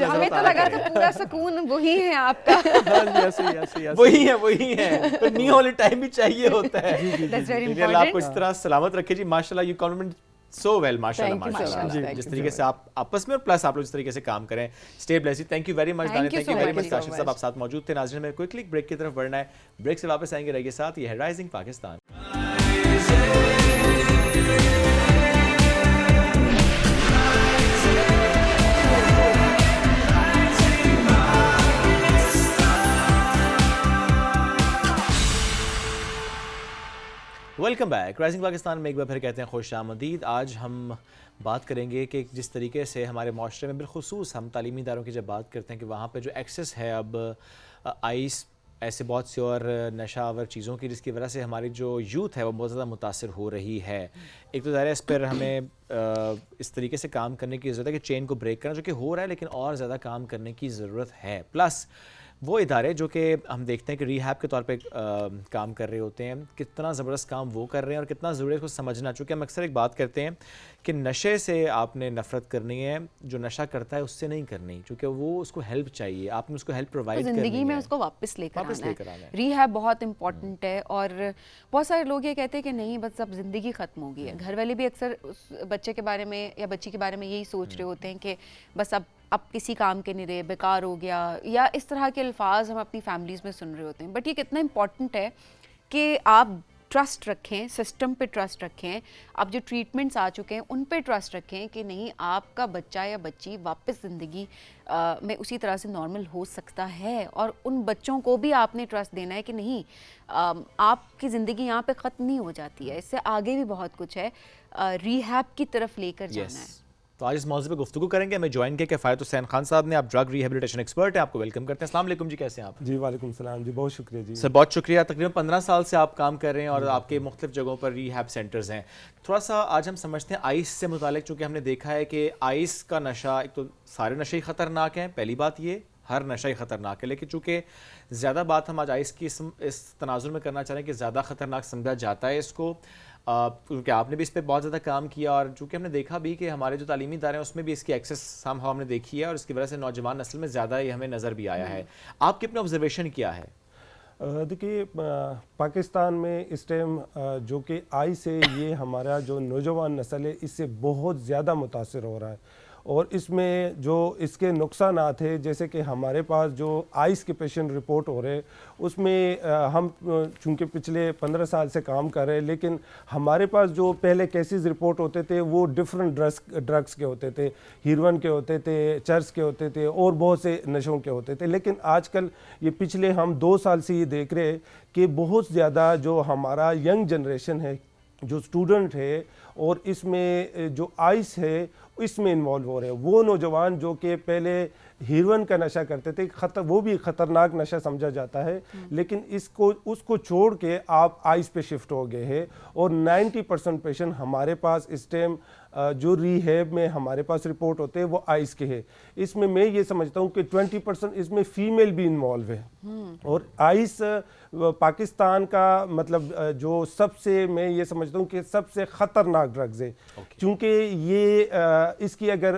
Speaker 1: ہمیں تو لگا تھا پورا سکون وہی ہے آپ کا.
Speaker 2: وہی ہے, تو می والی ٹائم بھی چاہیے ہوتا ہے. اللہ آپ کو اس طرح سلامت رکھے جی. ماشاءاللہ, یہ کمپلیمنٹ سو ویل ماشاءاللہ
Speaker 4: Thank you so
Speaker 2: ماشاءاللہ
Speaker 4: much.
Speaker 2: جس طریقے سے آپ آپس میں اور پلس آپ لوگ جس طریقے سے کام کریں. Stay blessed. Thank you very much Dania, thank you very مچ کاشف صاحب, آپ ساتھ موجود تھے. ناظرین ہمیں کوئکلی بریک کی طرف بڑھنا ہے, بریک سے واپس آئیں گے, رہیے ساتھ. یہ ہے rising Pakistan. Welcome back. Rising Pakistan میں ایک بار پھر کہتے ہیں خوش آمدید. آج ہم بات کریں گے کہ جس طریقے سے ہمارے معاشرے میں بالخصوص ہم تعلیمی اداروں کی جب بات کرتے ہیں کہ وہاں پہ جو ایکسیس ہے اب آئس ایسے بہت سی اور نشہ آور چیزوں کی, جس کی وجہ سے ہماری جو یوتھ ہے وہ بہت زیادہ متاثر ہو رہی ہے. ایک تو ظاہر ہے اس پر ہمیں اس طریقے سے کام کرنے کی ضرورت ہے کہ چین کو بریک کرنا, جو کہ ہو رہا ہے, لیکن اور زیادہ کام کرنے کی ضرورت ہے. پلس وہ ادارے جو کہ ہم دیکھتے ہیں کہ ری ہیب کے طور پہ کام کر رہے ہوتے ہیں, کتنا زبردست کام وہ کر رہے ہیں اور کتنا ضروری ہے اس کو سمجھنا. چونکہ ہم اکثر ایک بات کرتے ہیں کہ نشے سے آپ نے نفرت کرنی ہے, جو نشہ کرتا ہے اس سے نہیں کرنی, چونکہ وہ اس کو ہیلپ چاہیے, آپ نے اس کو ہیلپ پرووائڈ کرنی ہے,
Speaker 1: زندگی میں اس کو واپس لے کر آنا ہے. ری ہیب بہت امپورٹنٹ ہے, اور بہت سارے لوگ یہ کہتے ہیں کہ نہیں بس اب زندگی ختم ہو گئی ہے. گھر والے بھی اکثر اس بچے کے بارے میں یا بچی کے بارے میں یہی سوچ رہے ہوتے ہیں کہ بس اب کسی کام کے نہیں رہے, بیکار ہو گیا, یا اس طرح کے الفاظ ہم اپنی فیملیز میں سن رہے ہوتے ہیں. بٹ یہ کتنا امپورٹنٹ ہے کہ آپ ٹرسٹ رکھیں, سسٹم پہ ٹرسٹ رکھیں, اب جو ٹریٹمنٹس آ چکے ہیں ان پہ ٹرسٹ رکھیں کہ نہیں آپ کا بچہ یا بچی واپس زندگی میں اسی طرح سے نارمل ہو سکتا ہے. اور ان بچوں کو بھی آپ نے ٹرسٹ دینا ہے کہ نہیں آپ کی زندگی یہاں پہ ختم نہیں ہو جاتی ہے, اس سے آگے بھی بہت کچھ ہے, ری ہیب کی طرف لے کر جانا ہے.
Speaker 2: تو آج اس موضوع پہ گفتگو کریں گے. ہمیں جوائن کیا کفایت حسین خان صاحب نے, آپ ڈرگ ریہیبلیٹیشن ایکسپرٹ ہیں, آپ کو ویلکم کرتے ہیں. السلام علیکم جی, کیسے ہیں آپ؟
Speaker 3: جی وعلیکم السلام جی, بہت شکریہ جی.
Speaker 2: سر بہت شکریہ. تقریباً 15 سال سے آپ کام کر رہے ہیں اور آپ کے مختلف جگہوں پر ری ہیب سینٹرز ہیں. تھوڑا سا آج ہم سمجھتے ہیں آئس سے متعلق, چونکہ ہم نے دیکھا ہے کہ آئس کا نشہ, ایک تو سارے نشے ہی خطرناک ہیں, پہلی بات یہ ہر نشہ ہی خطرناک ہے, لیکن چونکہ زیادہ بات ہم آج آئس کی اس تناظر میں کرنا چاہ رہے ہیں کہ زیادہ خطرناک سمجھا جاتا ہے اس کو, کیونکہ آپ نے بھی اس پہ بہت زیادہ کام کیا, اور چونکہ ہم نے دیکھا بھی کہ ہمارے جو تعلیمی ادارے ہیں اس میں بھی اس کی ایکسیس ہم نے دیکھی ہے, اور اس کی وجہ سے نوجوان نسل میں زیادہ یہ ہمیں نظر بھی آیا ہے. آپ کی اپنا آبزرویشن کیا ہے؟
Speaker 5: دیکھیے پاکستان میں اس ٹائم جو کہ آئی سے یہ ہمارا جو نوجوان نسل ہے اس سے بہت زیادہ متاثر ہو رہا ہے, اور اس میں جو اس کے نقصانات ہیں, جیسے کہ ہمارے پاس جو آئس کے پیشنٹ رپورٹ ہو رہے ہیں اس میں ہم چونکہ پچھلے 15 سال سے کام کر رہے ہیں, لیکن ہمارے پاس جو پہلے کیسز رپورٹ ہوتے تھے وہ ڈفرنٹ ڈرگس کے ہوتے تھے, ہیروئن کے ہوتے تھے, چرس کے ہوتے تھے, اور بہت سے نشوں کے ہوتے تھے. لیکن آج کل یہ پچھلے ہم 2 سال سے یہ دیکھ رہے ہیں کہ بہت زیادہ جو ہمارا ینگ جنریشن ہے, جو اسٹوڈنٹ ہے, اور اس میں جو آئس ہے اس میں انوالو ہو رہے ہیں. وہ نوجوان جو کہ پہلے ہیروئن کا نشہ کرتے تھے, وہ بھی خطرناک نشہ سمجھا جاتا ہے, لیکن اس کو چھوڑ کے آپ آئس پہ شفٹ ہو گئے ہیں, اور 90% پیشنٹ ہمارے پاس اس ٹائم جو ریہیب میں ہمارے پاس رپورٹ ہوتے ہیں وہ آئس کے ہے. اس میں یہ سمجھتا ہوں کہ 20% اس میں فیمیل بھی انوالو ہے, اور آئس پاکستان کا مطلب جو سب سے میں یہ سمجھتا ہوں کہ سب سے خطرناک ڈرگز ہے, کیونکہ یہ اس کی اگر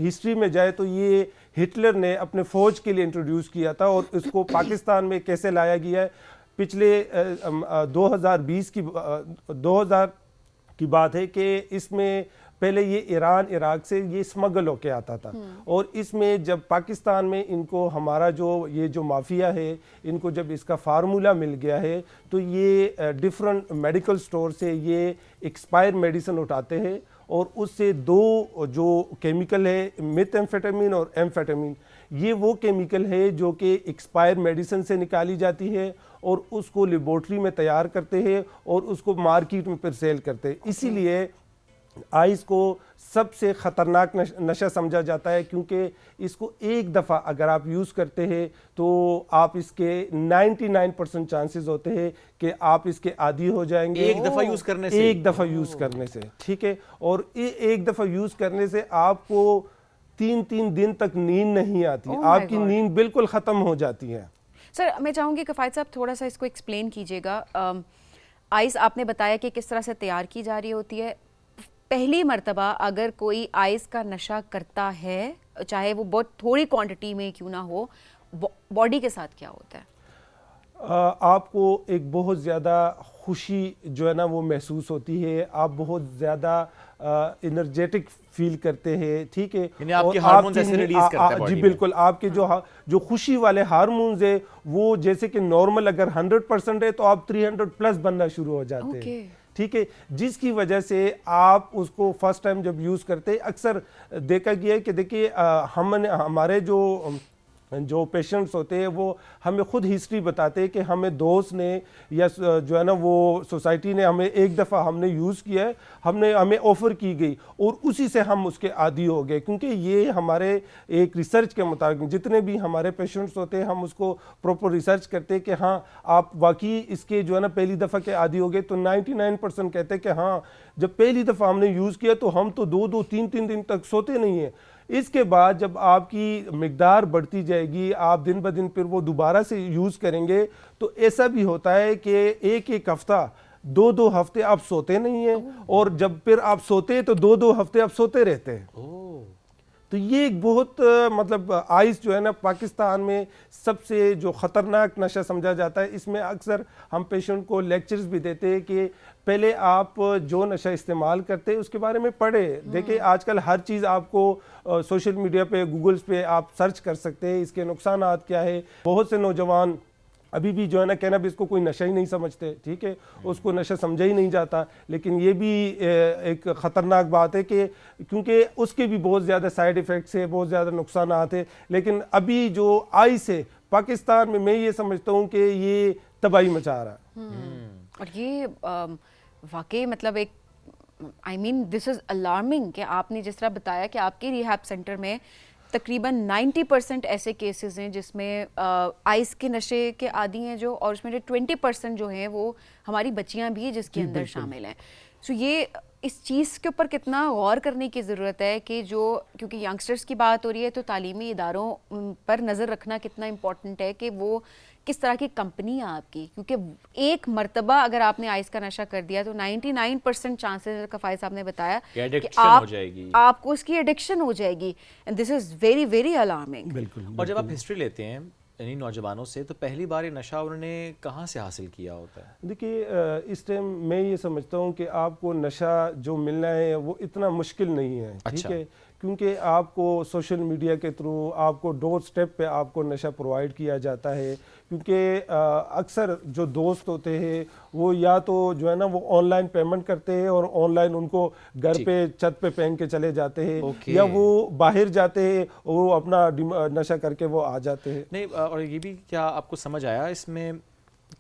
Speaker 5: ہسٹری میں جائے تو یہ ہٹلر نے اپنے فوج کے لیے انٹروڈیوس کیا تھا, اور اس کو پاکستان میں کیسے لایا گیا ہے. پچھلے 2000 کی بات ہے کہ اس میں پہلے یہ ایران عراق سے یہ اسمگل ہو کے آتا تھا, اور اس میں جب پاکستان میں ان کو ہمارا یہ جو مافیا ہے ان کو جب اس کا فارمولا مل گیا ہے تو یہ ڈفرنٹ میڈیکل سٹور سے یہ ایکسپائر میڈیسن اٹھاتے ہیں, اور اس سے 2 جو کیمیکل ہے میتھ ایمفیٹامین اور ایمفیٹامین, یہ وہ کیمیکل ہے جو کہ ایکسپائر میڈیسن سے نکالی جاتی ہے, اور اس کو لیبورٹری میں تیار کرتے ہیں اور اس کو مارکیٹ میں پھر سیل کرتے ہیں. اسی لیے آئس کو سب سے خطرناک نشہ سمجھا جاتا ہے, کیونکہ اس کو ایک دفعہ اگر آپ یوز کرتے ہیں تو آپ اس کے 99% چانسز ہوتے ہیں کہ آپ اس کے عادی ہو جائیں گے.
Speaker 2: ایک دفعہ یوز کرنے سے,
Speaker 5: ایک دفعہ یوز کرنے سے, ٹھیک ہے, اور ایک دفعہ یوز کرنے سے آپ کو 3 دن تک نیند نہیں آتی, آپ کی نیند بالکل ختم ہو جاتی ہے.
Speaker 1: سر میں چاہوں گی کفایت صاحب تھوڑا سا اس کو ایکسپلین کیجیے گا. آئس آپ نے بتایا کہ کس طرح سے تیار کی جا رہی ہوتی ہے. پہلی مرتبہ اگر کوئی آئس کا نشہ کرتا ہے, چاہے وہ بہت تھوڑی کوانٹٹی میں کیوں نہ ہو, باڈی کے ساتھ کیا ہوتا ہے؟
Speaker 5: آپ کو ایک بہت زیادہ خوشی جو ہے نا وہ محسوس ہوتی ہے, آپ بہت زیادہ انرجیٹک فیل کرتے ہیں, ٹھیک ہے,
Speaker 2: یعنی آپ کے ہارمونز ایسے ریلیز کرتا ہے باڈی
Speaker 5: جی
Speaker 2: میں.
Speaker 5: بالکل, آپ کے جو خوشی والے ہارمونز ہیں وہ جیسے کہ نارمل اگر 100% ہے تو آپ 300+ بننا شروع ہو جاتے ہیں, ٹھیک ہے, جس کی وجہ سے آپ اس کو فرسٹ ٹائم جب یوز کرتے ہیں, اکثر دیکھا گیا ہے کہ دیکھیے ہمارے جو پیشنٹس ہوتے ہیں وہ ہمیں خود ہسٹری بتاتے ہیں کہ ہمیں دوست نے یا جو ہے نا وہ سوسائٹی نے ہمیں ایک دفعہ ہم نے یوز کیا ہے, ہمیں آفر کی گئی اور اسی سے ہم اس کے عادی ہو گئے, کیونکہ یہ ہمارے ایک ریسرچ کے مطابق جتنے بھی ہمارے پیشنٹس ہوتے ہیں ہم اس کو پراپر ریسرچ کرتے ہیں کہ ہاں آپ واقعی اس کے جو ہے نا پہلی دفعہ کے عادی ہو گئے, تو 99% کہتے ہیں کہ ہاں جب پہلی دفعہ ہم نے یوز کیا تو ہم تو 2-3 دن تک سوتے نہیں ہیں. اس کے بعد جب آپ کی مقدار بڑھتی جائے گی, آپ دن بدن پھر وہ دوبارہ سے یوز کریں گے, تو ایسا بھی ہوتا ہے کہ ایک ہفتہ 2 ہفتے آپ سوتے نہیں ہیں, اور جب پھر آپ سوتے ہیں تو 2 ہفتے آپ سوتے رہتے ہیں. تو یہ ایک بہت مطلب آئس جو ہے نا پاکستان میں سب سے جو خطرناک نشہ سمجھا جاتا ہے. اس میں اکثر ہم پیشنٹ کو لیکچرز بھی دیتے ہیں کہ پہلے آپ جو نشہ استعمال کرتے ہیں اس کے بارے میں پڑھیں. دیکھیں آج کل ہر چیز آپ کو سوشل میڈیا پہ گوگلز پہ آپ سرچ کر سکتے ہیں, اس کے نقصانات کیا ہے. بہت سے نوجوان ابھی بھی جو ہے نا کینابیس کو کوئی نشہ ہی نہیں سمجھتے, ٹھیک ہے, اس کو نشہ سمجھا ہی نہیں جاتا, لیکن یہ بھی ایک خطرناک بات ہے کہ کیونکہ اس کے بھی بہت زیادہ سائیڈ ایفیکٹس ہیں, بہت زیادہ نقصانات ہیں. لیکن ابھی جو آئس ہے پاکستان میں یہ سمجھتا ہوں کہ یہ تباہی مچا رہا ہے.
Speaker 1: اور یہ واقعی مطلب ایک دس از الارمنگ کہ آپ نے جس طرح بتایا کہ آپ کے ریہیب سینٹر میں تقریباً 90% ایسے کیسز ہیں جس میں آئس کے نشے کے عادی ہیں جو, اور اس میں 20% جو ہیں وہ ہماری بچیاں بھی ہیں جس کے اندر شامل ہیں. سو یہ اس چیز کے اوپر کتنا غور کرنے کی ضرورت ہے کہ کیونکہ ینگسٹرز کی بات ہو رہی ہے تو تعلیمی اداروں پر نظر رکھنا کتنا امپورٹنٹ ہے کہ وہ کس طرح کی کمپنی ہے آپ کی, کیونکہ ایک مرتبہ اگر آپ نے آئس کا نشہ کر دیا تو 99% چانسز کا فائز صاحب نے بتایا کہ آپ کو اس کی ایڈکشن ہو جائے گی, and this is very very alarming.
Speaker 2: بالکل. اور جب آپ ہسٹری لیتے ہیں یعنی نوجوانوں سے, تو پہلی بار یہ نشہ انہوں نے کہاں سے حاصل کیا ہوتا ہے؟
Speaker 5: دیکھیے اس ٹائم میں یہ سمجھتا ہوں کہ آپ کو نشہ جو ملنا ہے وہ اتنا مشکل نہیں ہے, ٹھیک ہے, کیونکہ آپ کو سوشل میڈیا کے تھرو آپ کو ڈور سٹیپ پہ آپ کو نشہ پرووائڈ کیا جاتا ہے. کیونکہ اکثر جو دوست ہوتے ہیں وہ یا تو جو ہے نا وہ آن لائن پیمنٹ کرتے ہیں اور آن لائن ان کو گھر پہ چھت پہ پہن کے چلے جاتے ہیں, یا وہ باہر جاتے ہیں وہ اپنا نشہ کر کے وہ آ جاتے ہیں.
Speaker 2: نہیں, اور یہ بھی کیا آپ کو سمجھ آیا اس میں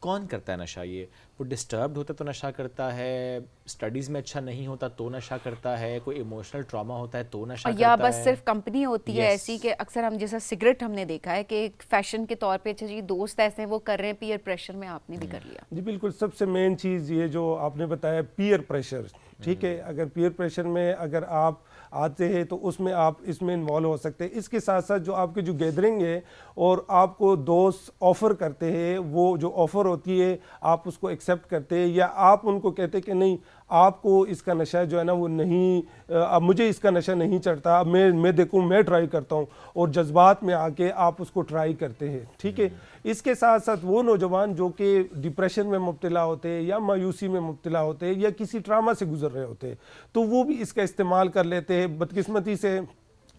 Speaker 2: کون کرتا ہے نشہ؟ یہ وہ ڈسٹربڈ ہوتا ہے تو نشہ کرتا ہے, اسٹڈیز میں اچھا نہیں ہوتا تو نشہ کرتا ہے, کوئی ایموشنل ٹراما ہوتا ہے تو نشہ کرتا ہے,
Speaker 1: یا بس صرف کمپنی ہوتی ہے ایسی کہ اکثر ہم جیسا سگریٹ ہم نے دیکھا ہے کہ ایک فیشن کے طور پہ جی دوست ایسے ہیں وہ کر رہے ہیں, پیئر پریشر میں آپ نے بھی کر لیا.
Speaker 5: جی بالکل, سب سے مین چیز یہ جو آپ نے بتایا پیئر پریشر, ٹھیک ہے, اگر پیئر پریشر میں اگر آپ آتے ہیں تو اس میں آپ اس میں انوالو ہو سکتے ہیں. اس کے ساتھ ساتھ جو آپ کی جو گیدرنگ ہے اور آپ کو دوست آفر کرتے ہیں, وہ جو آفر ہوتی ہے آپ اس کو ایکسیپٹ کرتے ہیں, یا آپ ان کو کہتے کہ نہیں آپ کو اس کا نشہ جو ہے نا وہ نہیں, اب مجھے اس کا نشہ نہیں چڑھتا, میں دیکھوں میں ٹرائی کرتا ہوں, اور جذبات میں آ کے آپ اس کو ٹرائی کرتے ہیں, ٹھیک ہے. اس کے ساتھ ساتھ وہ نوجوان جو کہ ڈپریشن میں مبتلا ہوتے ہیں یا مایوسی میں مبتلا ہوتے ہیں یا کسی ٹراما سے گزر رہے ہوتے ہیں, تو وہ بھی اس کا استعمال کر لیتے ہیں. بدقسمتی سے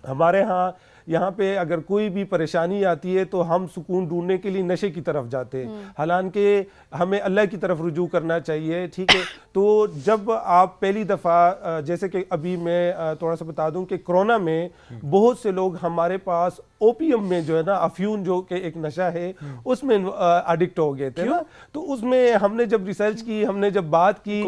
Speaker 5: ہمارے ہاں یہاں پہ اگر کوئی بھی پریشانی آتی ہے تو ہم سکون ڈھونڈنے کے لیے نشے کی طرف جاتے ہیں, حالانکہ ہمیں اللہ کی طرف رجوع کرنا چاہیے, ٹھیک ہے. تو جب آپ پہلی دفعہ جیسے کہ ابھی میں تھوڑا سا بتا دوں کہ کرونا میں بہت سے لوگ ہمارے پاس اوپیم میں جو ہے نا افیون جو کہ ایک نشہ ہے اس میں ایڈکٹ ہو گئے تھے نا. تو اس میں ہم نے جب ریسرچ کی, ہم نے جب بات کی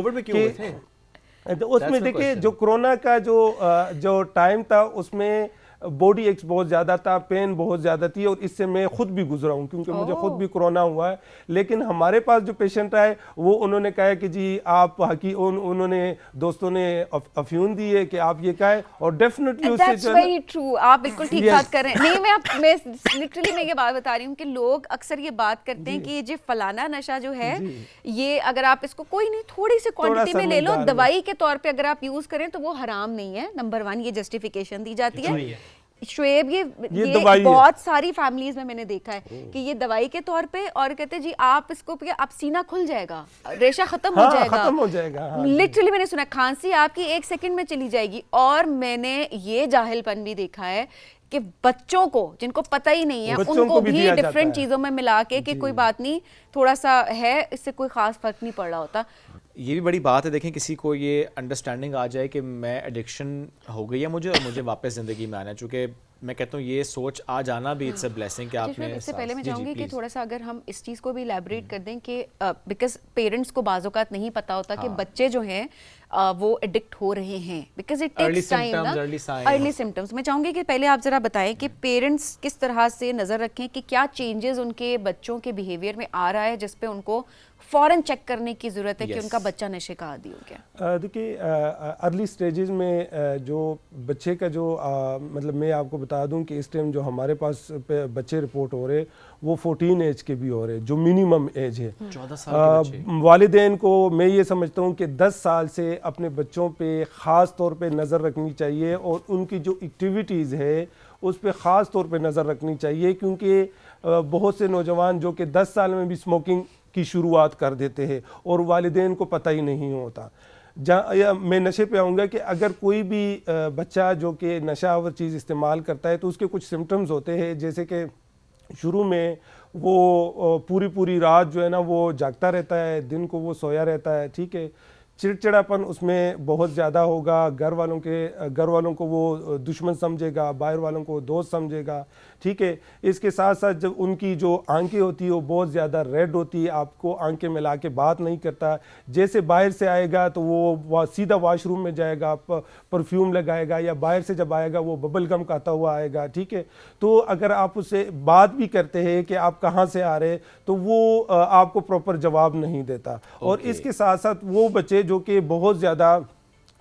Speaker 5: تو اس میں دیکھیں جو کرونا کا جو ٹائم تھا اس میں باڈی ایکس بہت زیادہ تھا, پین بہت زیادہ تھی, اور اس سے میں خود بھی گزرا ہوں کیونکہ مجھے خود بھی کرونا ہوا ہے. لیکن ہمارے پاس جو پیشنٹ آئے وہ انہوں نے کہا کہ جی آپ انہوں نے دوستوں نے افیون دی ہے کہ آپ یہ کہا ہے, اور ڈیفینیٹلی اس سے جو
Speaker 1: ہے ٹرو, آپ بالکل ٹھیک بات کر رہے ہیں. نہیں میں لٹرلی میں یہ بات بتا رہی ہوں کہ لوگ اکثر یہ بات کرتے ہیں کہ یہ جو فلانا نشہ جو ہے یہ اگر آپ اس کو کوئی نہیں تھوڑی سی کوانٹٹی میں لے لو, دوائی کے طور پہ اگر آپ یوز کریں تو وہ حرام نہیں ہے. نمبر 1 یہ جسٹیفیکیشن دی جاتی ہے. شعیب یہ
Speaker 5: دوائی ہے.
Speaker 1: بہت ساری فیملیز میں نے دیکھا ہے کہ یہ دوائی کے طور پہ, اور کہتے جی آپ اس کو آپ سینہ کھل جائے گا, ریشہ ختم ہو جائے گا. لٹرلی میں نے سنا کھانسی آپ کی 1 سیکنڈ میں چلی جائے گی. اور میں نے یہ جاہل پن بھی دیکھا ہے کہ بچوں کو جن کو پتہ ہی نہیں ہے ان کو بھی ڈفرینٹ چیزوں میں ملا کے کہ کوئی بات نہیں, تھوڑا سا ہے, اس سے کوئی خاص فرق نہیں پڑ رہا ہوتا.
Speaker 2: یہ بھی بڑی بات ہے. دیکھیں کسی کو یہ انڈرسٹینڈنگ آ جائے کہ میں ایڈکشن ہو گئی ہے مجھے اور مجھے واپس زندگی میں آنا ہے, چونکہ میں کہتا ہوں یہ سوچ آ جانا بھی اٹس اے بلیسنگ کہ آپ نے.
Speaker 1: اس سے پہلے میں چاہوں گی کہ تھوڑا سا اگر ہم اس چیز کو بھی الیبوریٹ کر دیں کہ بیکاز پیرنٹس کو بعض اوقات نہیں پتہ ہوتا کہ بچے جو ہیں وہ ایڈکٹ ہو رہے ہیں, بیکاز اٹ ٹیکس ٹائم نا, ارلی سمٹمس. میں چاہوں گی کہ پہلے آپ ذرا بتائیں کہ پیرنٹس کس طرح سے نظر رکھیں کہ کیا چینجز ان کے بچوں کے بیہیویئر میں آ رہا ہے جس پہ ان کو فوراً چیک کرنے کی ضرورت ہے کہ ان کا بچہ نشے کا عادی ہو گیا.
Speaker 5: دیکھیے ارلی سٹیجز میں جو بچے کا جو مطلب میں آپ کو بتا دوں کہ اس ٹائم جو ہمارے پاس بچے رپورٹ ہو رہے وہ 14 ایج کے بھی ہو رہے, جو منیمم ایج ہے.
Speaker 2: 14 سال کے بچے.
Speaker 5: والدین کو میں یہ سمجھتا ہوں کہ 10 سال سے اپنے بچوں پہ خاص طور پہ نظر رکھنی چاہیے اور ان کی جو ایکٹیویٹیز ہے اس پہ خاص طور پہ نظر رکھنی چاہیے, کیونکہ بہت سے نوجوان جو کہ 10 سال میں بھی اسموکنگ کی شروعات کر دیتے ہیں اور والدین کو پتہ ہی نہیں ہوتا. میں نشے پہ آؤں گا کہ اگر کوئی بھی بچہ جو کہ نشہ آور چیز استعمال کرتا ہے تو اس کے کچھ سمٹمز ہوتے ہیں, جیسے کہ شروع میں وہ پوری رات جو ہے نا وہ جاگتا رہتا ہے, دن کو وہ سویا رہتا ہے, ٹھیک ہے. چڑچڑاپن اس میں بہت زیادہ ہوگا, گھر والوں کو وہ دشمن سمجھے گا, باہر والوں کو دوست سمجھے گا, ٹھیک ہے. اس کے ساتھ ساتھ جب ان کی جو آنکھیں ہوتی ہے وہ بہت زیادہ ریڈ ہوتی ہے, آپ کو آنکھیں ملا کے بات نہیں کرتا. جیسے باہر سے آئے گا تو وہ سیدھا واش روم میں جائے گا, پرفیوم لگائے گا, یا باہر سے جب آئے گا وہ ببل گم کھاتا ہوا آئے گا, ٹھیک ہے. تو اگر آپ اس سے بات بھی کرتے ہیں کہ آپ کہاں سے آ رہے تو وہ آپ کو پراپر جواب نہیں دیتا. اور اس کے ساتھ ساتھ وہ بچے جو کہ بہت زیادہ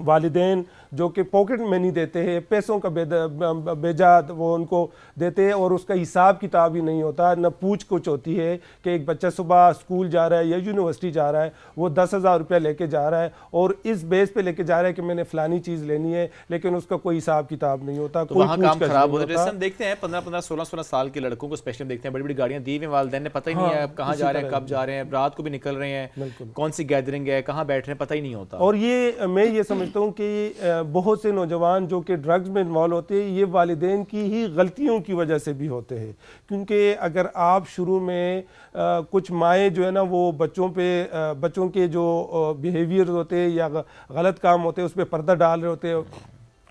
Speaker 5: والدین جو کہ پاکٹ میں نہیں دیتے ہیں, پیسوں کا بیجا وہ ان کو دیتے ہیں اور اس کا حساب کتاب ہی نہیں ہوتا, نہ پوچھ کچھ ہوتی ہے کہ ایک بچہ صبح اسکول جا رہا ہے یا یونیورسٹی جا رہا ہے, وہ 10,000 روپیہ لے کے جا رہا ہے اور اس بیس پہ لے کے جا رہا ہے کہ میں نے فلانی چیز لینی ہے, لیکن اس کا کوئی حساب کتاب نہیں ہوتا, کوئی
Speaker 2: وہاں کام خراب ہوتا ہے. جیسے ہم دیکھتے ہیں 15 16 سال کے لڑکوں کو اسپیشلی دیکھتے ہیں, بڑی بڑی گاڑیاں دی ہوئی ہیں, والدین نے پتہ ہی نہیں ہے کہاں جا رہے ہیں, کب جا رہے ہیں, رات کو بھی نکل رہے ہیں, کون سی گیدرنگ ہے, کہاں بیٹھ رہے ہیں, پتہ ہی نہیں ہوتا.
Speaker 5: اور یہ میں یہ سمجھتا ہوں کہ بہت سے نوجوان جو کہ ڈرگز میں انوالو ہوتے ہیں یہ والدین کی ہی غلطیوں کی وجہ سے بھی ہوتے ہیں, کیونکہ اگر آپ شروع میں کچھ مائیں جو ہے نا وہ بچوں کے جو بیہیویئر ہوتے ہیں یا غلط کام ہوتے ہیں اس پہ پردہ ڈال رہے ہوتے ہیں,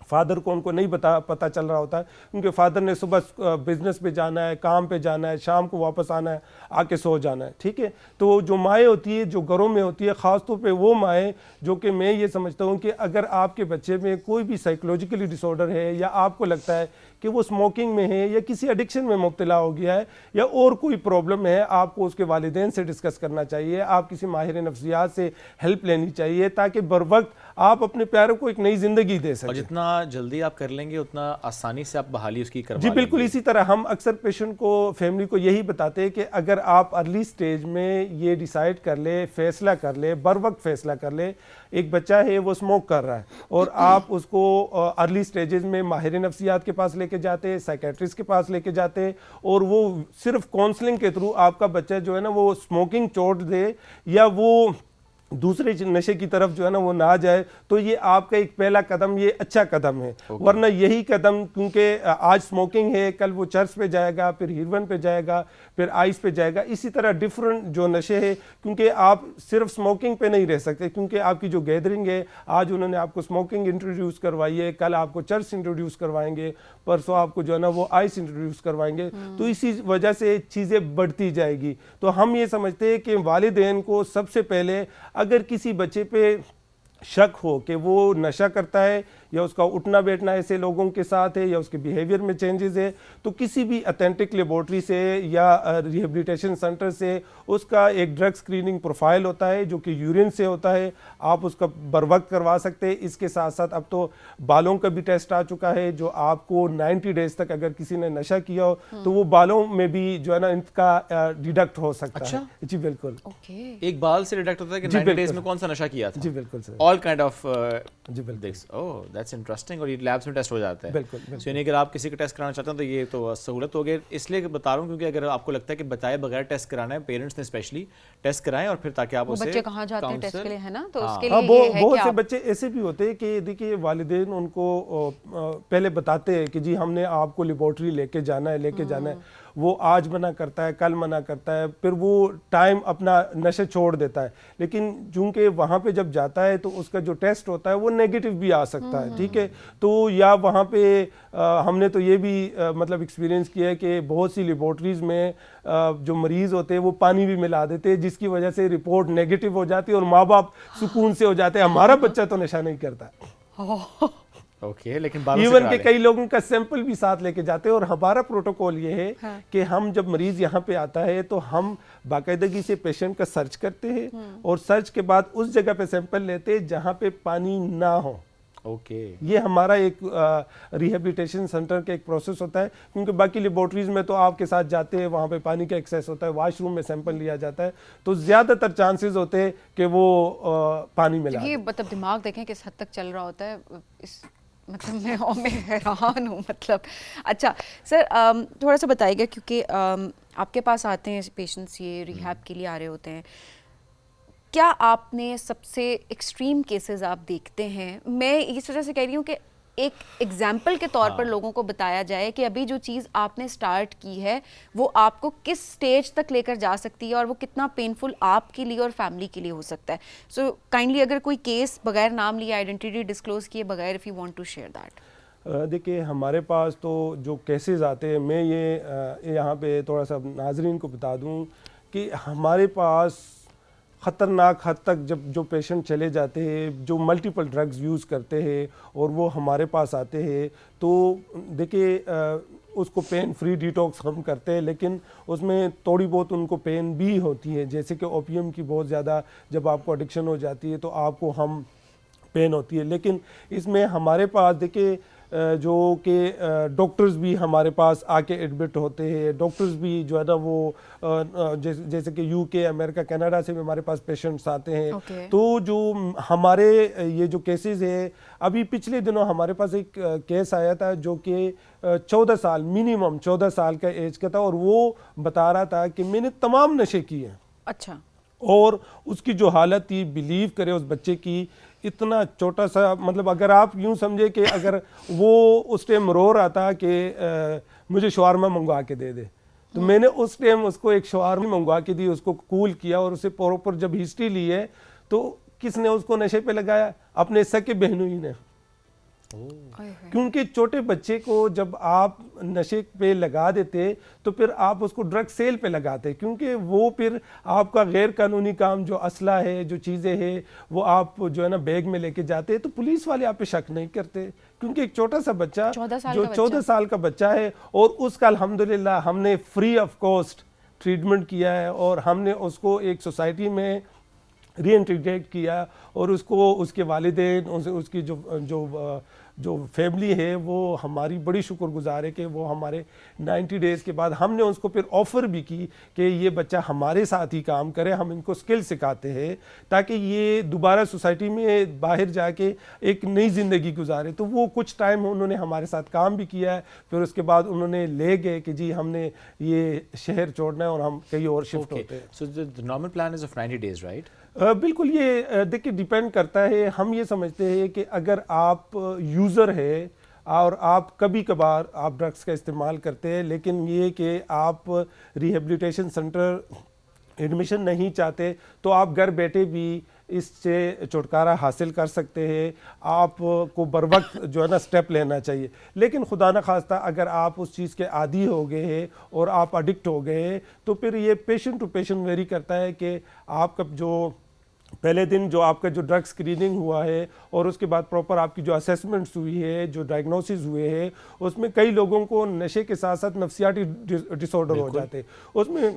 Speaker 5: فادر کو ان کو نہیں پتہ چل رہا ہوتا ہے, کیونکہ فادر نے صبح بزنس پہ جانا ہے, کام پہ جانا ہے, شام کو واپس آنا ہے, آ کے سو جانا ہے, ٹھیک ہے. تو جو مائیں ہوتی ہے جو گھروں میں ہوتی ہے, خاص طور پہ وہ مائیں جو کہ میں یہ سمجھتا ہوں کہ اگر آپ کے بچے میں کوئی بھی سائیکولوجیکلی ڈس آرڈر ہے یا آپ کو لگتا ہے کہ وہ اسموکنگ میں ہے یا کسی ایڈکشن میں مبتلا ہو گیا ہے یا اور کوئی پرابلم ہے, آپ کو اس کے والدین سے ڈسکس کرنا چاہیے, آپ کسی ماہر نفسیات سے ہیلپ لینی چاہیے تاکہ بروقت آپ اپنے پیاروں کو ایک نئی زندگی دے سکیں.
Speaker 2: اور جتنا جلدی آپ کر لیں گے اتنا آسانی سے آپ بحالی اس کی کروا
Speaker 5: جی بالکل. اسی طرح ہم اکثر پیشنٹ کو, فیملی کو یہی بتاتے ہیں کہ اگر آپ ارلی سٹیج میں یہ ڈیسائیڈ کر لے, فیصلہ کر لے, بروقت فیصلہ کر لے, ایک بچہ ہے وہ اسموک کر رہا ہے اور آپ اس کو ارلی سٹیجز میں ماہر نفسیات کے پاس لے کے جاتے, سائیکیٹرسٹ کے پاس لے کے جاتے اور وہ صرف کاؤنسلنگ کے تھرو آپ کا بچہ جو ہے نا وہ اسموکنگ چھوڑ دے یا وہ دوسرے نشے کی طرف جو ہے نا وہ نہ جائے, تو یہ آپ کا ایک پہلا قدم, یہ اچھا قدم ہے. ورنہ یہی قدم, کیونکہ آج اسموکنگ ہے, کل وہ چرس پہ جائے گا, پھر ہیروئن پہ جائے گا, پھر آئس پہ جائے گا, اسی طرح ڈفرنٹ جو نشے ہے, کیونکہ آپ صرف اسموکنگ پہ نہیں رہ سکتے, کیونکہ آپ کی جو گیدرنگ ہے, آج انہوں نے آپ کو اسموکنگ انٹروڈیوس کروائی ہے, کل آپ کو چرس انٹروڈیوس کروائیں گے, پرسوں آپ کو جو ہے نا وہ آئس انٹروڈیوس کروائیں گے, تو اسی وجہ سے چیزیں بڑھتی جائے گی. تو ہم یہ سمجھتے ہیں کہ والدین کو سب سے پہلے اگر کسی بچے پہ شک ہو کہ وہ نشہ کرتا ہے یا اس کا اٹھنا بیٹھنا ایسے لوگوں کے ساتھ ہے یا اس کے بیہیویئر میں چینجز ہے, تو کسی بھی اتھینٹک لیبورٹری سے یا ریہیبلیٹیشن سینٹر سے اس کا ایک ڈرگ اسکریننگ پروفائل ہوتا ہے جو کہ یورین سے ہوتا ہے, آپ اس کا بروقت کروا سکتے ہیں. اس کے ساتھ ساتھ اب تو بالوں کا بھی ٹیسٹ آ چکا ہے جو آپ کو 90 ڈیز تک اگر کسی نے نشہ کیا ہو تو وہ بالوں میں بھی جو ہے نا ان کا ڈیڈکٹ ہو سکتا ہے. جی بالکل.
Speaker 2: ایک بال سے ڈیڈکٹ ہوتا ہے کہ 90 ڈیز میں کون سا نشہ کیا تھا.
Speaker 5: جی بالکل سر.
Speaker 2: All kind of.
Speaker 5: جی بالکل.
Speaker 2: Oh, that's interesting. اور یہ لیبس میں ٹیسٹ ہو جاتا ہے.
Speaker 3: بالکل
Speaker 2: یعنی اگر آپ کسی کا ٹیسٹ کرانا چاہتے ہیں تو یہ تو سہولت ہو گئی. اس لیے بتا رہا ہوں کیونکہ اگر آپ کو لگتا ہے کہ بتائے بغیر ٹیسٹ کرانا ہے, پیرنٹس نے اسپیشلی ٹیسٹ کرائیں اور پھر تاکہ آپ اسے
Speaker 1: بچے کہاں جاتے ہیں ٹیسٹ کے لیے, ہے نا, تو اس کے
Speaker 5: ہاں
Speaker 1: لیے یہ ہے
Speaker 5: بہت
Speaker 1: کہ
Speaker 5: سے بچے ایسے بھی ہوتے ہیں کہ دیکھیے والدین ان کو پہلے بتاتے ہیں کہ جی ہم نے آپ کو لیبارٹری لے کے جانا ہے, وہ آج منع کرتا ہے, کل منع کرتا ہے, پھر وہ ٹائم اپنا نشے چھوڑ دیتا ہے. لیکن چونکہ وہاں پہ جب جاتا ہے تو اس کا جو ٹیسٹ ہوتا ہے وہ نیگیٹو بھی آ سکتا ہے, ٹھیک ہے. تو یا وہاں پہ ہم نے تو یہ بھی مطلب ایکسپیرینس کیا ہے کہ بہت سی لیبارٹریز میں جو مریض ہوتے ہیں وہ پانی بھی ملا دیتے ہیں, جس کی وجہ سے رپورٹ نیگیٹو ہو جاتی ہے اور ماں باپ سکون سے ہو جاتے ہیں ہمارا بچہ تو نشہ نہیں کرتا.
Speaker 2: اوکے, لیکن بالوں سے
Speaker 5: ایون
Speaker 2: کرا
Speaker 5: کہ
Speaker 2: لیں.
Speaker 5: کئی لوگوں کا سیمپل بھی ساتھ لے کے جاتے ہیں. اور ہمارا پروٹوکول یہ ہے کہ ہم جب مریض یہاں پہ آتا ہے تو ہم باقاعدگی سے پیشنٹ کا سرچ کرتے ہیں اور سرچ کے بعد اس جگہ پہ سیمپل لیتے ہیں جہاں پہ پانی نہ ہو.
Speaker 2: اوکے,
Speaker 5: یہ ہمارا ایک ریہیبلیٹیشن سینٹر کا ایک پروسیس ہوتا ہے, کیونکہ باقی لیبارٹریز میں تو آپ کے ساتھ جاتے ہیں, وہاں پہ پانی کا ایکسیس ہوتا ہے, واش روم میں سیمپل لیا جاتا ہے, تو زیادہ تر چانسز ہوتے ہیں کہ وہ پانی ملا.
Speaker 1: یہ مطلب دماغ دیکھیں کس حد تک چل رہا ہوتا ہے, اس مطلب میں حیران ہوں. مطلب اچھا سر تھوڑا سا بتائیے گا, کیونکہ آپ کے پاس آتے ہیں پیشنٹس, یہ ریہیب کے لیے آ رہے ہوتے ہیں, کیا آپ نے سب سے ایکسٹریم کیسز آپ دیکھتے ہیں؟ میں اس وجہ سے کہہ رہی ہوں کہ ایک ایگزامپل کے طور پر لوگوں کو بتایا جائے کہ ابھی جو چیز آپ نے سٹارٹ کی ہے وہ آپ کو کس سٹیج تک لے کر جا سکتی ہے اور وہ کتنا پینفل آپ کے لیے اور فیملی کے لیے ہو سکتا ہے. سو کائنڈلی اگر کوئی کیس بغیر نام لیے, آئیڈینٹی ڈسکلوز کیے بغیر, if you want to share that.
Speaker 5: دیکھیے ہمارے پاس تو جو کیسز آتے ہیں, میں یہ یہاں پہ تھوڑا سا ناظرین کو بتا دوں کہ ہمارے پاس خطرناک حد تک جب جو پیشنٹ چلے جاتے ہیں, جو ملٹیپل ڈرگز یوز کرتے ہیں اور وہ ہمارے پاس آتے ہیں, تو دیکھیے اس کو پین فری ڈیٹاکس ہم کرتے ہیں, لیکن اس میں تھوڑی بہت ان کو پین بھی ہوتی ہے, جیسے کہ اوپیم کی بہت زیادہ جب آپ کو ایڈکشن ہو جاتی ہے تو آپ کو ہم پین ہوتی ہے. لیکن اس میں ہمارے پاس دیکھیے جو کہ ڈاکٹرز بھی ہمارے پاس آ کے ایڈمٹ ہوتے ہیں, ڈاکٹرز بھی جو ہے نا وہ جیسے کہ یو کے, امریکہ, کینیڈا سے بھی ہمارے پاس پیشنٹس آتے ہیں. تو جو ہمارے یہ جو کیسز ہے, ابھی پچھلے دنوں ہمارے پاس ایک کیس آیا تھا جو کہ 14 سال منیمم 14 سال کا ایج کا تھا, اور وہ بتا رہا تھا کہ میں نے تمام نشے کیے ہیں.
Speaker 1: اچھا.
Speaker 5: اور اس کی جو حالت تھی, بلیو کرے اس بچے کی, اتنا چھوٹا سا, مطلب اگر آپ یوں سمجھے کہ اگر وہ اس ٹائم رو رہا تھا کہ مجھے شاورما منگوا کے دے دے, تو میں نے اس ٹائم اس کو ایک شاورما منگوا کے دی, اس کو کول کیا اور اسے پراپر جب ہسٹری لی ہے تو کس نے اس کو نشے پہ لگایا؟ اپنے سکے بہنوں ہی نے. کیونکہ چھوٹے بچے کو جب آپ نشے پہ لگا دیتے تو پھر آپ اس کو ڈرگ سیل پہ لگاتے, کیونکہ وہ پھر آپ کا غیر قانونی کام جو اسلحہ ہے, جو چیزیں ہیں, وہ آپ جو ہے نا بیگ میں لے کے جاتے, تو پولیس والے آپ پہ شک نہیں کرتے, کیونکہ ایک چھوٹا سا بچہ جو 14 سال کا بچہ ہے, اور اس کا الحمدللہ ہم نے فری آف کاسٹ ٹریٹمنٹ کیا ہے, اور ہم نے اس کو ایک سوسائٹی میں ری انٹیگریٹ کیا, اور اس کو اس کے والدین, اس کی جو فیملی ہے وہ ہماری بڑی شکر گزار ہے کہ وہ ہمارے 90 ڈیز کے بعد ہم نے اس کو پھر آفر بھی کی کہ یہ بچہ ہمارے ساتھ ہی کام کرے, ہم ان کو سکل سکھاتے ہیں تاکہ یہ دوبارہ سوسائٹی میں باہر جا کے ایک نئی زندگی گزارے. تو وہ کچھ ٹائم انہوں نے ہمارے ساتھ کام بھی کیا ہے, پھر اس کے بعد انہوں نے لے گئے کہ جی ہم نے یہ شہر چھوڑنا ہے اور ہم کہیں اور شفٹ ہوتے ہیں.
Speaker 2: So the normal plan is of 90 days, right?
Speaker 5: بالکل, یہ دیکھیے ڈیپینڈ کرتا ہے. ہم یہ سمجھتے ہیں کہ اگر آپ یوزر ہے اور آپ کبھی کبھار آپ ڈرگس کا استعمال کرتے ہیں, لیکن یہ کہ آپ ریہیبلیٹیشن سینٹر ایڈمیشن نہیں چاہتے, تو آپ گھر بیٹھے بھی اس سے چھٹکارا حاصل کر سکتے ہیں. آپ کو بر وقت جو ہے نا سٹیپ لینا چاہیے, لیکن خدا نہ خواستہ اگر آپ اس چیز کے عادی ہو گئے ہیں اور آپ اڈکٹ ہو گئے ہیں, تو پھر یہ پیشنٹ ٹو پیشنٹ ویری کرتا ہے کہ آپ کا جو پہلے دن جو آپ کا جو ڈرگ اسکریننگ ہوا ہے اور اس کے بعد پراپر آپ کی جو اسیسمنٹس ہوئی ہے, جو ڈائگنوسز ہوئے ہیں, اس میں کئی لوگوں کو نشے کے ساتھ ساتھ نفسیاتی ڈس آرڈر ہو جاتے ہیں. اس میں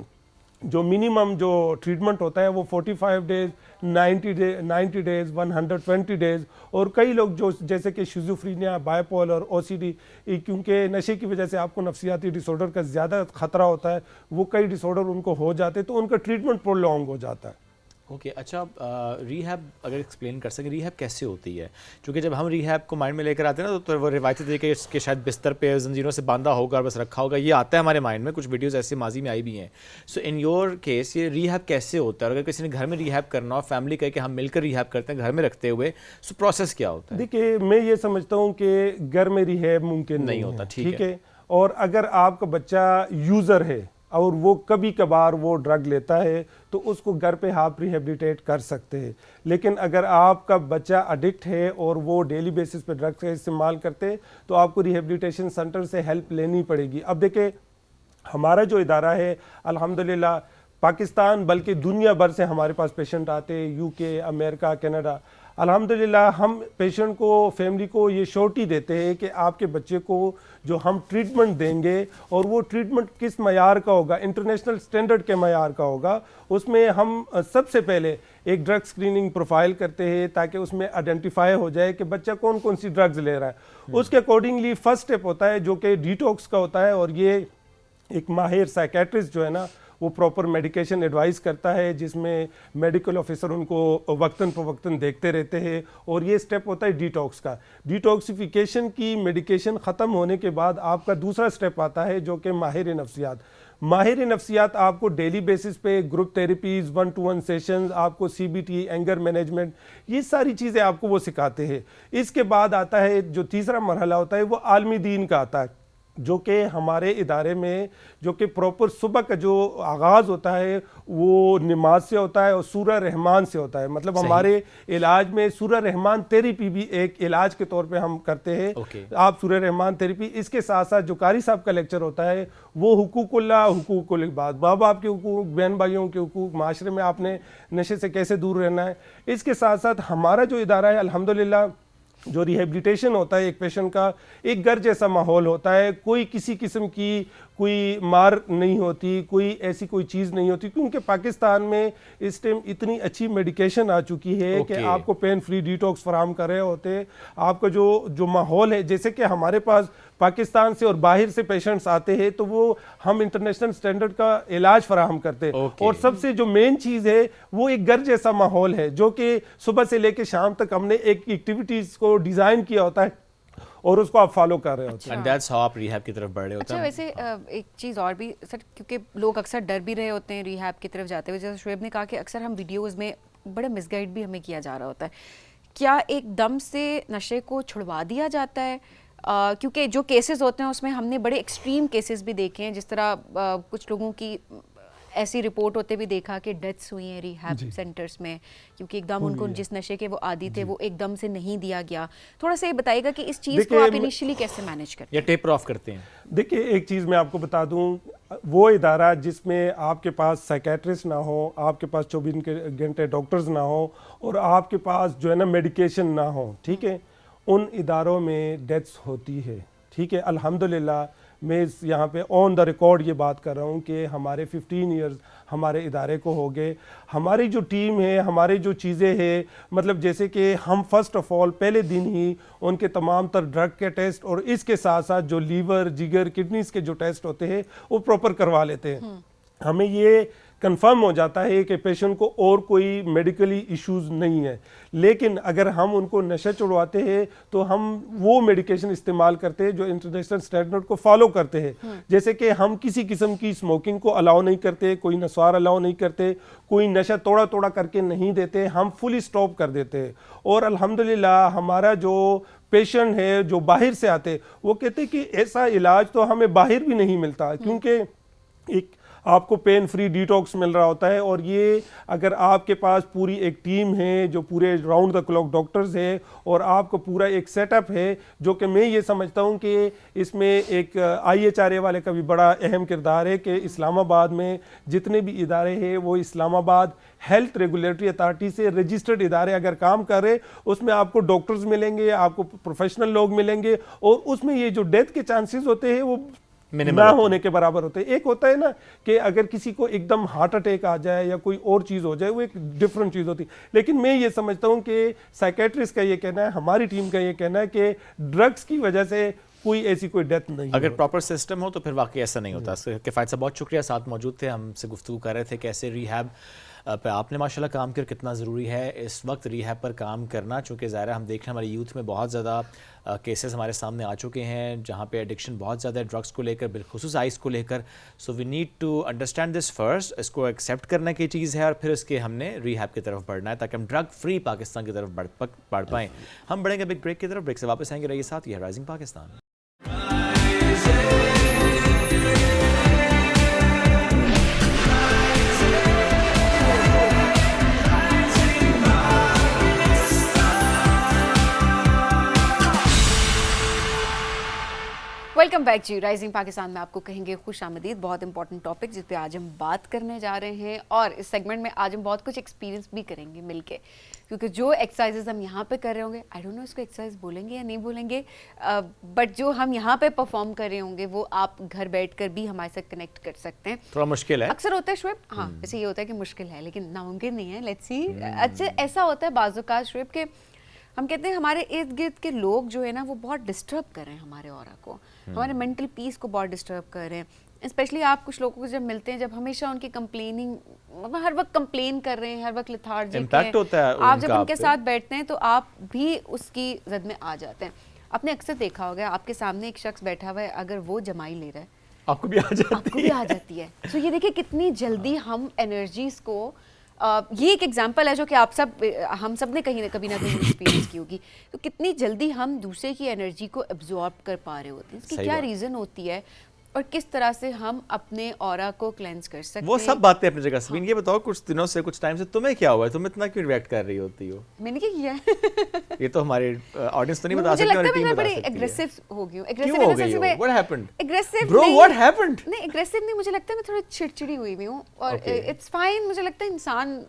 Speaker 5: جو منیمم جو ٹریٹمنٹ ہوتا ہے وہ 45 ڈیز, 90 ڈیز, 120 ڈیز, اور کئی لوگ جو جیسے کہ شیزوفرینیا, بائیپولر, OCD, کیونکہ نشے کی وجہ سے آپ کو نفسیاتی ڈس آرڈر کا زیادہ خطرہ ہوتا ہے, وہ کئی ڈس آرڈر ان کو ہو جاتے تو ان کا ٹریٹمنٹ پرولونگ ہو جاتا ہے.
Speaker 2: اوکے اچھا ریہیب اگر ایکسپلین کر سکیں ریہیب کیسے ہوتی ہے؟ کیونکہ جب ہم ریہیب کو مائنڈ میں لے کر آتے ہیں نا تو وہ روایتی طریقے کے شاید بستر پہ زنجیروں سے باندھا ہوگا اور بس رکھا ہوگا، یہ آتا ہے ہمارے مائنڈ میں، کچھ ویڈیوز ایسے ماضی میں آئی بھی ہیں. سو ان یور کیس یہ ریہیب کیسے ہوتا ہے؟ اور اگر کسی نے گھر میں ریہیب کرنا ہو، فیملی کہے کہ ہم مل کر ریہیب کرتے ہیں گھر میں رکھتے ہوئے، سو پروسیس کیا ہوتا ہے؟
Speaker 5: دیکھیے میں یہ سمجھتا ہوں کہ گھر میں ریہیب ممکن نہیں ہوتا، ٹھیک ہے. اور اگر آپ کا بچہ یوزر ہے اور وہ کبھی کبھار وہ ڈرگ لیتا ہے تو اس کو گھر پہ آپ ریہیبلیٹیٹ کر سکتے ہیں. لیکن اگر آپ کا بچہ اڈکٹ ہے اور وہ ڈیلی بیسس پہ ڈرگ کا استعمال کرتے تو آپ کو ریہیبلیٹیشن سینٹر سے ہیلپ لینی پڑے گی. اب دیکھیں ہمارا جو ادارہ ہے الحمدللہ پاکستان بلکہ دنیا بھر سے ہمارے پاس پیشنٹ آتے ہیں، یو کے، امریکہ، کینیڈا. الحمدللہ ہم پیشنٹ کو، فیملی کو یہ شورٹی دیتے ہیں کہ آپ کے بچے کو جو ہم ٹریٹمنٹ دیں گے اور وہ ٹریٹمنٹ کس معیار کا ہوگا، انٹرنیشنل سٹینڈرڈ کے معیار کا ہوگا. اس میں ہم سب سے پہلے ایک ڈرگ سکریننگ پروفائل کرتے ہیں تاکہ اس میں آئیڈینٹیفائی ہو جائے کہ بچہ کون کون سی ڈرگز لے رہا ہے. اس کے اکارڈنگلی فرسٹ سٹیپ ہوتا ہے جو کہ ڈیٹاکس کا ہوتا ہے، اور یہ ایک ماہر سائیکیٹرسٹ جو ہے نا وہ پراپر میڈیکیشن ایڈوائز کرتا ہے، جس میں میڈیکل آفیسر ان کو وقتاً فوقتاً دیکھتے رہتے ہیں. اور یہ سٹیپ ہوتا ہے ڈیٹاکس کا. ڈیٹاکسیفیکیشن کی میڈیکیشن ختم ہونے کے بعد آپ کا دوسرا سٹیپ آتا ہے جو کہ ماہر نفسیات. ماہر نفسیات آپ کو ڈیلی بیسس پہ گروپ تھیراپیز، 1-to-1 سیشنز، آپ کو CBT، اینگر مینجمنٹ، یہ ساری چیزیں آپ کو وہ سکھاتے ہیں. اس کے بعد آتا ہے جو تیسرا مرحلہ ہوتا ہے وہ عالمی دین کا آتا ہے، جو کہ ہمارے ادارے میں جو کہ پراپر صبح کا جو آغاز ہوتا ہے وہ نماز سے ہوتا ہے اور سورہ رحمان سے ہوتا ہے. مطلب ہمارے علاج میں سورہ رحمان تھیراپی بھی ایک علاج کے طور پہ ہم کرتے ہیں. آپ سورہ رحمان تھیراپی، اس کے ساتھ ساتھ جو قاری صاحب کا لیکچر ہوتا ہے وہ حقوق اللہ، حقوق العباد، ماں باپ کے حقوق، بہن بھائیوں کے حقوق، معاشرے میں آپ نے نشے سے کیسے دور رہنا ہے. اس کے ساتھ ساتھ ہمارا جو ادارہ ہے الحمدللہ جو ریہیبلیٹیشن ہوتا ہے ایک پیشنٹ کا، ایک گھر جیسا ماحول ہوتا ہے. کوئی کسی قسم کی کوئی مار نہیں ہوتی، کوئی ایسی کوئی چیز نہیں ہوتی، کیونکہ پاکستان میں اس ٹائم اتنی اچھی میڈیکیشن آ چکی ہے کہ آپ کو پین فری ڈیٹاکس فراہم کر رہے ہوتے. آپ کا جو ماحول ہے، جیسے کہ ہمارے پاس پاکستان سے اور باہر سے پیشنٹس آتے ہیں تو وہ ہم انٹرنیشنل سٹینڈرڈ کا علاج فراہم کرتے ہیں. اور سب سے جو مین چیز ہے وہ ایک گھر جیسا ماحول ہے جو کہ صبح سے لے کے شام تک ہم نے ایک ایکٹیویٹیز کو ڈیزائن کیا ہوتا ہے اور اس کو آپ فالو کر رہے ہوتے ہیں.
Speaker 2: And that's how آپ ریہیب کی طرف بڑھ رہے ہوتے ہیں.
Speaker 1: اچھا ویسے ایک چیز اور بھی سر، کیونکہ لوگ اکثر ڈر بھی رہے ہوتے ہیں ریہیب کی طرف جاتے ہوئے، جیسے شعیب نے کہا کہ اکثر ہم ویڈیوز میں بڑے مس گائیڈ بھی ہمیں کیا جا رہا ہوتا ہے. کیا ایک دم سے نشے کو چھڑوا دیا جاتا ہے؟ کیونکہ جو کیسز ہوتے ہیں اس میں ہم نے بڑے ایکسٹریم کیسز بھی دیکھے ہیں، جس طرح کچھ لوگوں کی ایسی رپورٹ ہوتے بھی دیکھا کہ ڈیتھس ہوئی ہیں ریہیب سینٹرز میں، کیونکہ ایک دم ان کو جس نشے کے وہ عادی تھے وہ ایک دم سے نہیں دیا گیا. تھوڑا سا یہ بتائیے گا کہ اس چیز کو آپ انیشلی کیسے مینیج کرتے ہیں
Speaker 2: یا ٹیپر آف کرتے ہیں؟
Speaker 5: دیکھیے ایک چیز میں آپ کو بتا دوں، وہ ادارہ جس میں آپ کے پاس سائیکیٹرسٹ نہ ہو، آپ کے پاس 24 گھنٹے ڈاکٹرز نہ ہو، اور آپ کے پاس جو ہے نا میڈیکیشن نہ ہو، ٹھیک ہے، ان اداروں میں ڈیتھس ہوتی ہے. ٹھیک ہے، الحمدللہ میں یہاں پہ آن دا ریکارڈ یہ بات کر رہا ہوں کہ ہمارے 15 ایئرز ہمارے ادارے کو ہو گئے. ہماری جو ٹیم ہے، ہماری جو چیزیں ہیں، مطلب جیسے کہ ہم فرسٹ آف آل پہلے دن ہی ان کے تمام تر ڈرگ کے ٹیسٹ اور اس کے ساتھ ساتھ جو لیور، جگر، کڈنیز کے جو ٹیسٹ ہوتے ہیں وہ پراپر کروا لیتے ہیں. ہمیں یہ کنفرم ہو جاتا ہے کہ پیشنٹ کو اور کوئی میڈیکلی ایشوز نہیں ہے. لیکن اگر ہم ان کو نشہ چھڑواتے ہیں تو ہم وہ میڈیکیشن استعمال کرتے ہیں جو انٹرنیشنل سٹینڈرڈ کو فالو کرتے ہیں. جیسے کہ ہم کسی قسم کی اسموکنگ کو الاؤ نہیں کرتے، کوئی نسوار الاؤ نہیں کرتے، کوئی نشہ توڑا توڑا کر کے نہیں دیتے، ہم فلی اسٹاپ کر دیتے ہیں. اور الحمدللہ ہمارا جو پیشنٹ ہے جو باہر سے آتے وہ کہتے کہ ایسا علاج تو ہمیں باہر بھی نہیں ملتا، کیونکہ ایک آپ کو پین فری ڈیٹاکس مل رہا ہوتا ہے. اور یہ اگر آپ کے پاس پوری ایک ٹیم ہے جو پورے راؤنڈ دا کلاک ڈاکٹرز ہے اور آپ کو پورا ایک سیٹ اپ ہے، جو کہ میں یہ سمجھتا ہوں کہ اس میں ایک IHRA والے کا بھی بڑا اہم کردار ہے کہ اسلام آباد میں جتنے بھی ادارے ہیں وہ اسلام آباد ہیلتھ ریگولیٹری اتھارٹی سے رجسٹرڈ ادارے اگر کام کر رہے، اس میں آپ کو ڈاکٹرز ملیں گے، آپ کو پروفیشنل لوگ ملیں گے، اور اس میں یہ جو ڈیتھ کے چانسز ہوتے ہیں وہ نہ ہونے کے برابر ہوتے ہیں. ایک ہوتا ہے نا کہ اگر کسی کو ایک دم ہارٹ اٹیک آ جائے یا کوئی اور چیز ہو جائے، وہ ایک ڈفرنٹ چیز ہوتی ہے. لیکن میں یہ سمجھتا ہوں کہ سائیکیٹرسٹ کا یہ کہنا ہے، ہماری ٹیم کا یہ کہنا ہے کہ ڈرگس کی وجہ سے کوئی ایسی کوئی ڈیتھ نہیں.
Speaker 2: اگر پراپر سسٹم ہو تو پھر واقعی ایسا نہیں ہوتا. کفایت صاحب بہت شکریہ، ساتھ موجود تھے، ہم سے گفتگو کر رہے تھے کیسے ریہیب پہ آپ نے ماشاءاللہ کام کر کتنا ضروری ہے اس وقت ریہیب پر کام کرنا، چونکہ ظاہر ہے ہم دیکھ رہے ہیں ہمارے یوتھ میں بہت زیادہ کیسز ہمارے سامنے آ چکے ہیں جہاں پہ ایڈکشن بہت زیادہ ہے ڈرگس کو لے کر، بالخصوص آئس کو لے کر. So we need to understand this first, اس کو ایکسیپٹ کرنا کی چیز ہے اور پھر اس کے ہم نے ریہیب کی طرف بڑھنا ہے تاکہ ہم ڈرگ فری پاکستان کی طرف بڑھ پائیں. ہم بڑھیں گے بگ بریک کی طرف، بریک سے واپس آئیں گے. رہیے ساتھ، یہ ہے رائزنگ پاکستان.
Speaker 1: ویلکم بیک جی. رائزنگ پاکستان میں آپ کو کہیں گے خوش آمدید. بہت امپورٹنٹ ٹاپک جس پہ آج ہم بات کرنے جا رہے ہیں، اور اس سیگمنٹ میں آج ہم بہت کچھ ایکسپیرینس بھی کریں گے مل کے، کیونکہ جو ایکسرسائزز ہم یہاں پہ کر رہے ہوں گے، آئی ڈونٹ نو اس کو ایکسرسائز بولیں گے یا نہیں بولیں گے، بٹ جو ہم یہاں پہ پرفارم کر رہے ہوں گے وہ آپ گھر بیٹھ کر بھی ہمارے ساتھ کنیکٹ کر سکتے ہیں.
Speaker 2: تھوڑا مشکل ہے،
Speaker 1: اکثر ہوتا ہے شعیب، ہاں ویسے یہ ہوتا ہے کہ مشکل ہے لیکن ناممکن نہیں ہے. Let's see. اچھا ایسا ہوتا ہے بعض اوقات شعیب کہ ہم کہتے ہیں ہمارے ارد گرد کے لوگ جو ہے نا وہ بہت ڈسٹرب کر رہے ہیں ہمارے اورا کو، ہمارے مینٹل پیس کو بہت ڈسٹرب کر رہے ہیں. اسپیشلی آپ کچھ لوگوں کو جب ملتے ہیں، جب ہمیشہ ان کی کمپلیننگ، مطلب ہر وقت کمپلین کر رہے ہیں، ہر وقت لیتھارجک ہیں، آپ جب ان کے ساتھ بیٹھتے ہیں تو آپ بھی اس کی زد میں آ جاتے ہیں. آپ نے اکثر دیکھا ہوگا آپ کے سامنے ایک شخص بیٹھا ہوا ہے، اگر وہ جمائی لے رہا ہے
Speaker 2: آپ کو بھی آ جاتی
Speaker 1: ہے. تو یہ دیکھیں کتنی جلدی ہم انرجیز کو، یہ ایک ایگزامپل ہے جو کہ ہم سب نے کبھی نہ کہیں ایکسپیرینس کی ہوگی. تو کتنی جلدی ہم دوسرے کی انرجی کو ایبزارب کر پا رہے ہوتے ہیں. اس کی کیا ریزن ہوتی ہے اور کس طرح سے ہم اپنے اورا کو کلینز کر سکتے ہیں؟
Speaker 2: وہ سب باتیں اپنی جگہ. سبین یہ بتاؤ کچھ دنوں سے، کچھ ٹائم سے تمہیں کیا ہوا ہے؟ تم اتنا کیوں ریئیکٹ کر رہی ہوتی ہو؟
Speaker 1: میں نے کیا کیا
Speaker 2: یہ تو ہمارے آڈینس تو نہیں بتا
Speaker 1: مجھے
Speaker 2: سکتے،
Speaker 1: لگتا
Speaker 2: ہماری
Speaker 1: ہے
Speaker 2: ٹیم
Speaker 1: میں
Speaker 2: بتا
Speaker 1: بڑی
Speaker 2: سکتی ہے.
Speaker 1: ایگریسو ہو گئی ہوں.
Speaker 2: کیوں ہو گئی ہو؟ What happened?
Speaker 1: Aggressive
Speaker 2: Bro, what happened?
Speaker 1: نہیں ایگریسو نہیں، مجھے لگتا ہے میں تھوڑی چڑچڑی ہوئی بھی ہوں اور اٹس فائن. مجھے لگتا ہے انسان،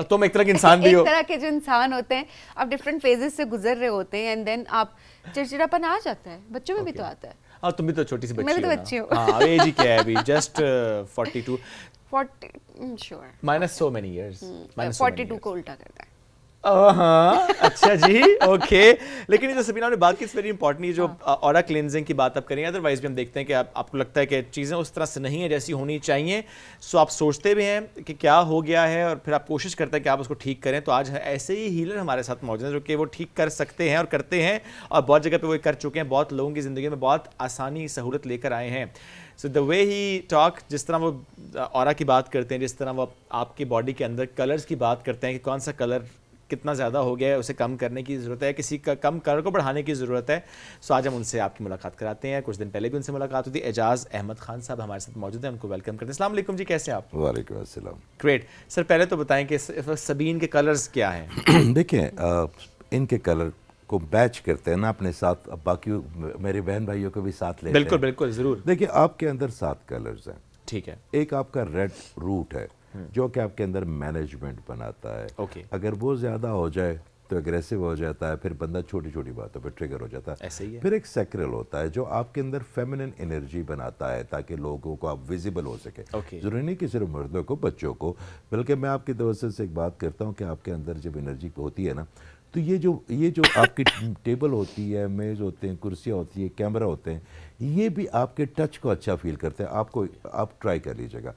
Speaker 2: تم ایک طرح کے انسان بھی ہو،
Speaker 1: ایک طرح کے جو انسان ہوتے ہیں آپ ڈفرینٹ فیزز سے گزر رہے ہوتے ہیں اینڈ دین آپ چڑچڑاپن آ جاتا ہے. بچوں میں بھی تو آتا ہے.
Speaker 2: ہاں تم بھی تو چھوٹی سی
Speaker 1: میں بھی تو
Speaker 2: بچی
Speaker 1: بچی
Speaker 2: ہو.
Speaker 1: ہوں.
Speaker 2: ہاں ایج ہی کیا ہے ابھی؟ Just 42
Speaker 1: sure
Speaker 2: minus so many years.
Speaker 1: 42 کو الٹا کرتا ہے.
Speaker 2: ہاں اچھا جی اوکے. لیکن یہ جو سبینہ نے بات کی اٹس ویری امپورٹنٹ، یہ جو اورا کلینزنگ کی بات آپ کریں، ادروائز بھی ہم دیکھتے ہیں کہ آپ کو لگتا ہے کہ چیزیں اس طرح سے نہیں ہیں جیسی ہونی چاہیے. سو آپ سوچتے بھی ہیں کہ کیا ہو گیا ہے اور پھر آپ کوشش کرتے ہیں کہ آپ اس کو ٹھیک کریں. تو آج ایسے ہی ہیلر ہمارے ساتھ موجود ہیں جو کہ وہ ٹھیک کر سکتے ہیں اور کرتے ہیں، اور بہت جگہ پہ وہ کر چکے ہیں، بہت لوگوں کی زندگی میں بہت آسانی سہولت لے کر آئے ہیں. سو دا وے ہی ٹاک، جس طرح وہ اورا کی بات کرتے ہیں، جس طرح وہ آپ کی باڈی کے اندر کلرز کی بات کرتے ہیں کہ کون سا کلر کتنا زیادہ ہو گیا ہے، اسے کم کرنے کی ضرورت ہے، کسی کا کم کلر کو بڑھانے کی ضرورت ہے. سو آج ہم ان سے آپ کی ملاقات کراتے ہیں. کچھ دن پہلے بھی ان سے ملاقات ہوئی تھی. اعجاز احمد خان صاحب ہمارے ساتھ موجود ہیں، ان کو ویلکم کرتے ہیں. السلام علیکم جی، کیسے ہیں آپ؟
Speaker 6: وعلیکم السلام.
Speaker 2: گریٹ. سر پہلے تو بتائیں کہ سبین کے کلرز کیا ہیں؟
Speaker 6: دیکھیں ان کے کلر کو بیچ کرتے ہیں نا اپنے ساتھ، باقی میرے بہن بھائیوں کو بھی ساتھ لیتے ہیں.
Speaker 2: بالکل بالکل ضرور.
Speaker 6: دیکھیں آپ کے اندر 7 کلرز ہیں.
Speaker 2: ٹھیک ہے.
Speaker 6: ایک آپ کا ریڈ روٹ ہے جو کہ آپ کے اندر مینجمنٹ بناتا ہے. اگر وہ زیادہ ہو جائے تو اگریسو ہو جاتا ہے، پھر بندہ چھوٹی چھوٹی باتوں پہ ٹریگر ہو جاتا ہے.
Speaker 2: ایسے ہی ہے.
Speaker 6: پھر ایک سیکرل ہوتا ہے جو آپ کے اندر فیمنن انرجی بناتا ہے تاکہ لوگوں کو آپ ویزیبل ہو سکے. ضروری نہیں کہ صرف مردوں کو، بچوں کو. بلکہ میں آپ کی توجہ سے ایک بات کرتا ہوں کہ آپ کے اندر جب انرجی ہوتی ہے نا، تو یہ جو آپ کی ٹیبل ہوتی ہے، میز ہوتے ہیں، کرسیاں ہوتی ہیں، کیمرہ ہوتے ہیں، یہ بھی آپ کے ٹچ کو اچھا فیل کرتے ہیں. آپ ٹرائی کر لیجیے گا.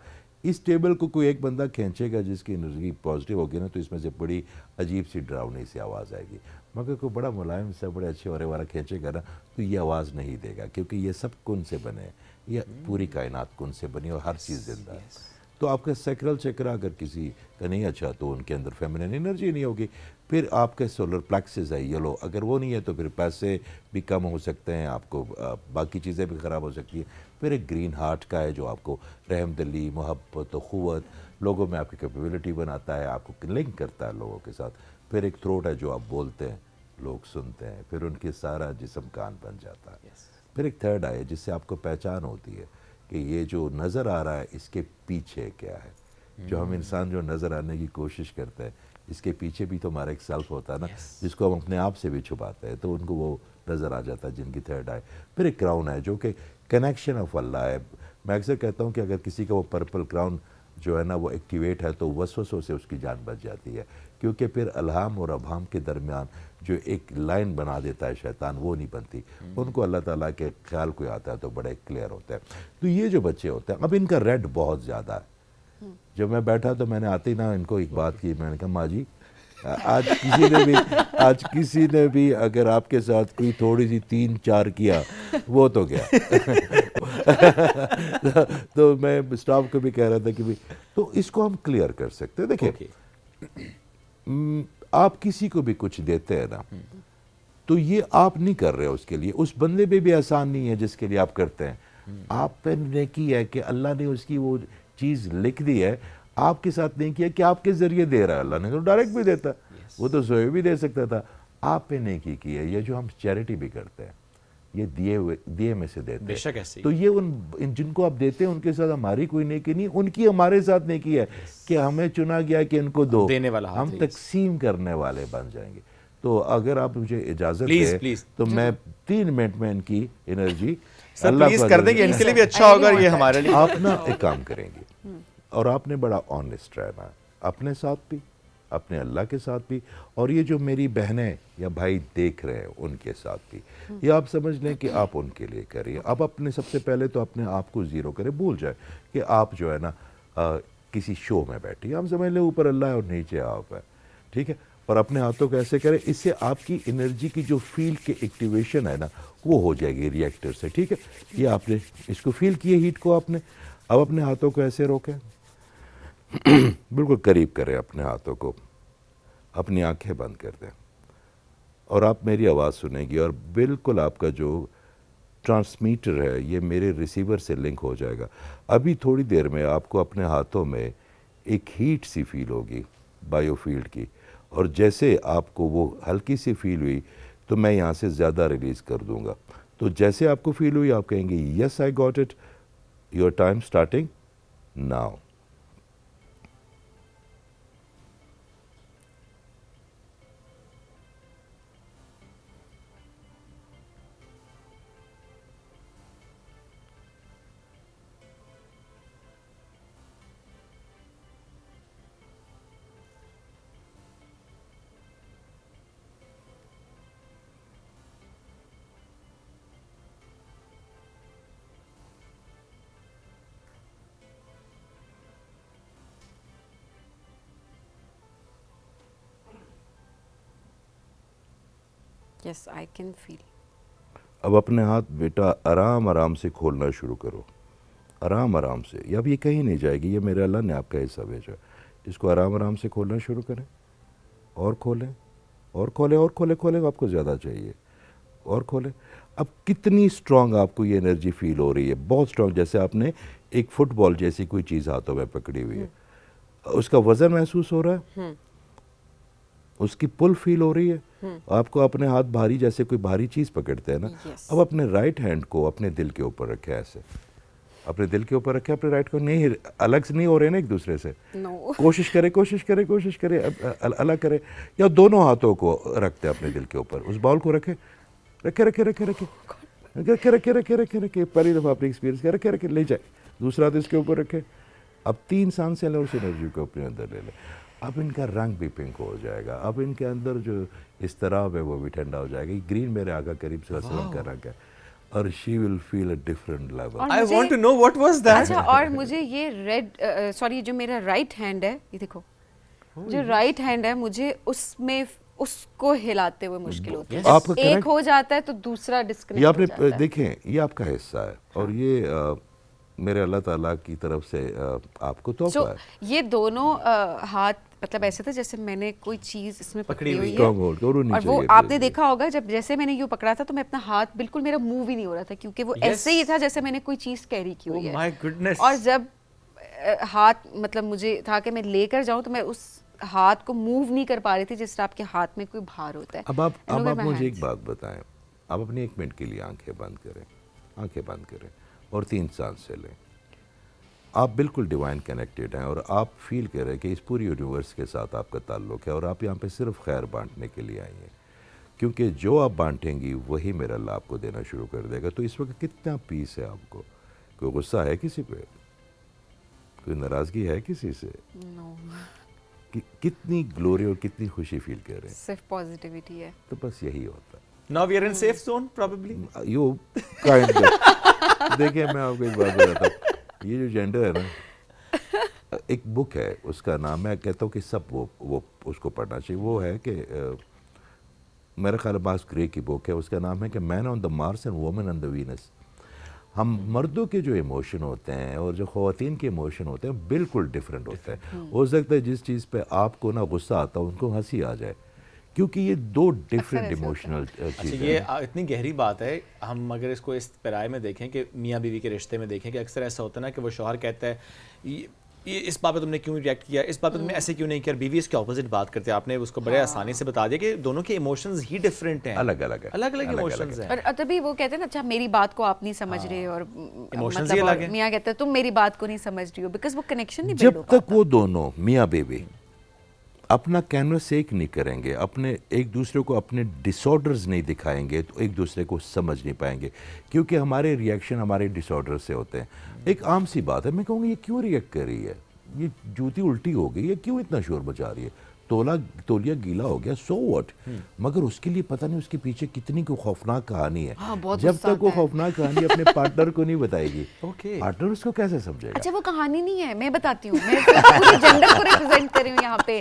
Speaker 6: اس ٹیبل کو کوئی ایک بندہ کھینچے گا جس کی انرجی پازیٹیو ہوگی نا، تو اس میں سے بڑی عجیب سی ڈراؤنی سی آواز آئے گی. مگر کوئی بڑا ملائم سا بڑے اچھے اورے والا کھینچے گا نا، تو یہ آواز نہیں دے گا، کیونکہ یہ سب کن سے بنے ہیں. یہ پوری کائنات کن سے بنی اور ہر چیز زندہ ہے. تو آپ کا سیکرل چکرا اگر کسی کا نہیں اچھا تو ان کے اندر فیمنن انرجی نہیں ہوگی. پھر آپ کے سولر پلیکسز ہے یلو، اگر وہ نہیں ہے تو پھر پیسے بھی کم ہو سکتے ہیں، آپ کو باقی چیزیں بھی خراب ہو سکتی ہیں. پھر ایک گرین ہارٹ کا ہے جو آپ کو رحم دلی، محبت و قوت، لوگوں میں آپ کی کیپیبلٹی بناتا ہے، آپ کو لنک کرتا ہے لوگوں کے ساتھ. پھر ایک تھروٹ ہے جو آپ بولتے ہیں، لوگ سنتے ہیں، پھر ان کے سارا جسم کان بن جاتا ہے. پھر ایک تھرڈ آئی جس سے آپ کو پہچان ہوتی ہے کہ یہ جو نظر آ رہا ہے اس کے پیچھے کیا ہے. جو ہم انسان جو نظر آنے کی کوشش کرتے ہیں، اس کے پیچھے بھی تو ہمارا ایک سیلف ہوتا ہے نا، جس کو ہم اپنے آپ سے بھی چھپاتے ہیں، تو ان کو وہ نظر آ جاتا ہے جن کی تھرڈ آئی. پھر ایک کراؤن ہے جو کہ کنیکشن آف اللہ ہے. میں اکثر کہتا ہوں کہ اگر کسی کا وہ پرپل کراؤن جو ہے نا وہ ایکٹیویٹ ہے تو وسوسوں سے اس کی جان بچ جاتی ہے، کیونکہ پھر الہام اور ابہام کے درمیان جو ایک لائن بنا دیتا ہے شیطان، وہ نہیں بنتی. ان کو اللہ تعالیٰ کے خیال کوئی آتا ہے تو بڑے کلیئر ہوتا ہے. تو یہ جو بچے ہوتے ہیں، اب ان کا ریڈ بہت زیادہ ہے، جب میں بیٹھا تو میں نے آتے ہی نا ان کو ایک بات کی, میں نے کہا ماں جی آج کسی نے بھی اگر آپ کے ساتھ کوئی تھوڑی سی 3-4 کیا وہ تو کیا. تو میں اسٹاف کو بھی کہہ رہا تھا کہ تو اس کو ہم کلیئر کر سکتے ہیں. دیکھیں آپ کسی کو بھی کچھ دیتے ہیں نا تو یہ آپ نہیں کر رہے اس کے لیے, اس بندے پہ بھی احسان نہیں ہے جس کے لیے آپ کرتے ہیں. آپ پہ نیکی ہے کہ اللہ نے اس کی وہ چیز لکھ دی ہے, آپ کے ساتھ نہیں کیا کہ آپ کے ذریعے دے رہا ہے. اللہ نے تو ڈائریکٹ بھی دیتا, وہ تو سوئے بھی دے سکتا تھا. آپ پہ نیکی کی ہے. یہ جو ہم چیریٹی بھی کرتے ہیں یہ دیے میں سے دیتے ہیں, تو یہ ان جن کو آپ دیتے ہیں ان کے ساتھ ہماری کوئی نیکی نہیں, ان کی ہمارے ساتھ نیکی ہے کہ ہمیں چنا گیا کہ ان کو دو, ہم تقسیم کرنے والے بن جائیں گے. تو اگر آپ مجھے اجازت دیں تو میں 3 منٹ میں ان کی انرجی
Speaker 2: پلیز کر دیں گے, ان کے لیے بھی اچھا ہوگا یہ ہمارے لیے.
Speaker 6: آپ نا ایک کام کریں گے اور آپ نے بڑا آنیسٹ رہنا ہے اپنے ساتھ بھی, اپنے اللہ کے ساتھ بھی, اور یہ جو میری بہنیں یا بھائی دیکھ رہے ہیں ان کے ساتھ بھی. یہ آپ سمجھ لیں کہ آپ ان کے لیے کریے. آپ اپنے سب سے پہلے تو اپنے آپ کو زیرو کریں, بھول جائیں کہ آپ جو ہے نا کسی شو میں بیٹھی, ہم سمجھ لیں اوپر اللہ ہے اور نیچے آپ ہے, ٹھیک ہے. اور اپنے ہاتھوں کو ایسے کریں, اس سے آپ کی انرجی کی جو فیلڈ کی ایکٹیویشن ہے نا وہ ہو جائے گی ریئیکٹر سے, ٹھیک ہے. یہ آپ نے اس کو فیل کیے ہیٹ کو آپ نے. اب اپنے ہاتھوں کو ایسے روکیں, بالکل قریب کریں اپنے ہاتھوں کو, اپنی آنکھیں بند کر دیں اور آپ میری آواز سنیں گی اور بالکل آپ کا جو ٹرانسمیٹر ہے یہ میرے ریسیور سے لنک ہو جائے گا. ابھی تھوڑی دیر میں آپ کو اپنے ہاتھوں میں ایک ہیٹ سی فیل ہوگی بائیو فیلڈ کی, اور جیسے آپ کو وہ ہلکی سی فیل ہوئی تو میں یہاں سے زیادہ ریلیز کر دوں گا. تو جیسے آپ کو فیل ہوئی آپ کہیں گے yes I got it, your time starting now.
Speaker 1: Yes, I can feel.
Speaker 6: اب اپنے ہاتھ بیٹا آرام آرام سے کھولنا شروع کرو, آرام آرام سے. یہ اب یہ کہیں نہیں جائے گی, یہ میرے اللہ نے آپ کا حصہ بھیجا. اس کو آرام آرام سے کھولنا شروع کریں, اور کھولیں اور کھولیں اور کھولیں, آپ کو زیادہ چاہیے اور کھولیں. اب کتنی اسٹرانگ آپ کو یہ انرجی فیل ہو رہی ہے, بہت اسٹرانگ, جیسے آپ نے ایک فٹ بال جیسی کوئی چیز ہاتھوں میں پکڑی ہوئی ہے. اس کا وزن محسوس ہو رہا ہے, اس کی پل فیل ہو رہی ہے. آپ کو اپنے ہاتھ بھاری, جیسے کوئی بھاری چیز پکڑتے ہیں نا. اب اپنے رائٹ ہینڈ کو اپنے دل کے اوپر رکھے, ایسے اپنے دل کے اوپر رکھے, اپنے رائٹ کو نہیں, الگ سے نہیں ہو رہے نا ایک دوسرے سے. کوشش کرے الگ کرے, یا دونوں ہاتھوں کو رکھتے اپنے دل کے اوپر, اس بال کو رکھے پہلی دفعہ اپنی ایکسپیرینس کیا, رکھے لے جائے, دوسرا ہاتھ اس کے اوپر رکھے. اب 3 سانسیں لیں, اس انرجی کو اپنے اندر لے لیں. اب ان کا رنگ بھی پنک ہو جائے گا, اب ان کے اندر جو اضطراب ہے وہ بھی ٹھنڈا ہو جائے گا. گرین میرے آقا کریم صلی اللہ علیہ وسلم کا رنگ ہے, اور she will feel a different level.
Speaker 2: I want to know what was that.
Speaker 1: اچھا, اور مجھے یہ ریڈ, سوری, جو میرا رائٹ ہینڈ ہے, یہ دیکھو, جو رائٹ ہینڈ ہے, مجھے اس میں اس کو ہلاتے ہوئے مشکل ہوتی ہے. ایک ہو جاتا ہے تو دوسرا ڈسکنیکٹ ہو جاتا ہے.
Speaker 6: دیکھیں یہ آپ کا حصہ ہے, اور یہ میرے اللہ تعالیٰ کی طرف سے آپ کو تحفہ ہے.
Speaker 1: یہ دونوں ہاتھ مطلب ایسے تھا جیسے میں نے کوئی چیز اس میں پکڑی ہوئی ہے, اور وہ آپ نے دیکھا ہوگا جب جیسے میں نے یوں پکڑا تھا تو میں اپنا ہاتھ بالکل, میرا موو ہی نہیں ہو رہا تھا, کیونکہ وہ ایسے ہی تھا جیسے میں نے کوئی چیز کیری کی ہوئی ہے. اور جب ہاتھ مطلب مجھے تھا کہ میں لے کر جاؤں تو میں اس ہاتھ کو موو نہیں کر پا رہی تھی جس طرح آپ کے ہاتھ میں کوئی بھار ہوتا ہے.
Speaker 6: اب آپ مجھے ایک بات بتائیں, آپ اپنی 1 منٹ کے لیے آنکھیں بند کریں اور 3 سانسیں لیں. آپ بالکل ڈیوائن کنیکٹڈ ہیں, اور آپ فیل کر رہے ہیں کہ اس پوری یونیورس کے ساتھ آپ کا تعلق ہے, اور آپ یہاں پہ صرف خیر بانٹنے کے لیے آئی ہیں, کیونکہ جو آپ بانٹیں گی وہی میرا اللہ آپ کو دینا شروع کر دے گا. تو اس وقت کتنا پیس ہے آپ کو, کوئی غصہ ہے کسی پہ, کوئی ناراضگی ہے کسی سے, کتنی گلوری اور کتنی خوشی فیل کر رہے ہیں,
Speaker 1: صرف پازیٹیوٹی ہے.
Speaker 6: تو بس یہی ہوتا ہے.
Speaker 2: Now we are in safe zone probably.
Speaker 6: You kind of. دیکھیں میں آپ کو ایک بات بتاتا ہوں, یہ جو جینڈر ہے نا, ایک بک ہے اس کا نام میں کہتا ہوں کہ سب وہ اس کو پڑھنا چاہیے. وہ ہے کہ میرا خیال مارکس گرے کی بک ہے, اس کا نام ہے کہ men on the Mars and women on the Venus. ہم مردوں کے جو ایموشن ہوتے ہیں اور جو خواتین کے ایموشن ہوتے ہیں بالکل ڈیفرنٹ ہوتے ہیں. ہو سکتا ہے جس چیز پہ آپ کو نہ غصہ آتا ان کو ہنسی آ جائے, کیونکہ یہ دو ڈیفرنٹ ایموشنل چیزیں ہیں.
Speaker 2: یہ اتنی گہری بات ہے. ہم اگر اس کو اس پیرائے میں دیکھیں کہ میاں بیوی کے رشتے میں دیکھیں کہ اکثر ایسا ہوتا ہے نا کہ وہ شوہر کہتا ہے یہ اس بات پہ تم نے کیوں ریئیکٹ کیا, اس بات پہ تم نے ایسے کیوں نہیں کیا, اور بیوی اس کے اپوزٹ بات کرتے ہیں. آپ نے اس کو بڑے آسانی سے بتا دیا کہ دونوں کے ایموشنز ہی ڈفرینٹ ہیں,
Speaker 6: الگ الگ ہے,
Speaker 2: الگ الگ ایموشنز ہیں.
Speaker 1: اور تبھی وہ کہتے ہیں نا اچھا میری بات کو آپ نہیں سمجھ رہے, اور
Speaker 2: ایموشنز ہی الگ ہیں.
Speaker 1: میاں کہتا ہے تم میری بات کو نہیں سمجھ رہی ہو, بیکاز وہ کنیکشن نہیں بلڈ ہو
Speaker 6: جب
Speaker 1: پاتا.
Speaker 6: تک وہ دونوں میاں بیوی اپنا کینوس ایک نہیں کریں گے, اپنے ایک دوسرے کو اپنے ڈس آرڈرز نہیں دکھائیں گے, تو ایک دوسرے کو سمجھ نہیں پائیں گے. کیونکہ ہمارے ریئیکشن ہمارے ڈس آرڈر سے ہوتے ہیں. ایک عام سی بات ہے, میں کہوں گا یہ کیوں ریئیکٹ کر رہی ہے, یہ جوتی الٹی ہو گئی, یہ کیوں اتنا شور بچا رہی ہے, تولیا گیلا ہو گیا, سو واٹ. مگر اس کے لیے پتہ نہیں اس کے پیچھے کتنی کو خوفناک کہانی ہے. جب تک وہ خوفناک کہانی اپنے پارٹنر کو نہیں بتائے گی, پارٹنر اس کو کیسے سمجھے گا.
Speaker 1: اچھا وہ کہانی نہیں ہے, میں بتاتی ہوں, میں پورے جنڈر کو ریپرزینٹ کر رہی ہوں یہاں پہ.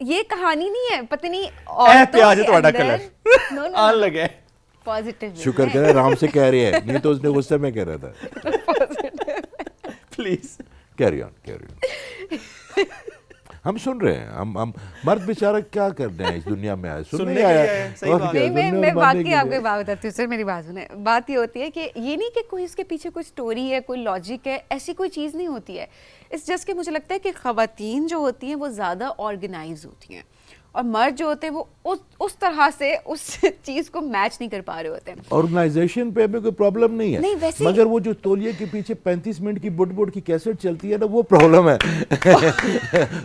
Speaker 1: یہ کہانی نہیں ہے, پتہ نہیں
Speaker 2: پیاز ہے تھوڑا کلر آن لگے
Speaker 1: پازیٹیو.
Speaker 6: شکر کرے رام سے کہہ رہی ہے, نہیں تو اس نے غصے میں کہہ رہا تھا.
Speaker 2: Please
Speaker 6: carry on. ہم سن رہے ہیں, ہم مرد بیچارہ کیا کر رہے ہیں اس دنیا میں آئے, سننے آیا.
Speaker 1: میں واقعی آپ کو بات بتاتی ہوں سر, میری بات سنیں. بات یہ ہوتی ہے کہ یہ نہیں کہ کوئی اس کے پیچھے کوئی سٹوری ہے, کوئی لاجک ہے, ایسی کوئی چیز نہیں ہوتی ہے. اس جس کہ مجھے لگتا ہے کہ خواتین جو ہوتی ہیں وہ زیادہ آرگنائز ہوتی ہیں, اور مرد جو ہوتے ہیں وہ اس طرح سے اس چیز کو میچ نہیں کر پا رہے ہوتے ہیں.
Speaker 6: آرگنائزیشن پہ ہمیں کوئی پرابلم نہیں ہے, مگر وہ جو تولیے کے پیچھے 35 منٹ کی بٹ کی کیسٹ چلتی ہے نا, وہ پرابلم ہے.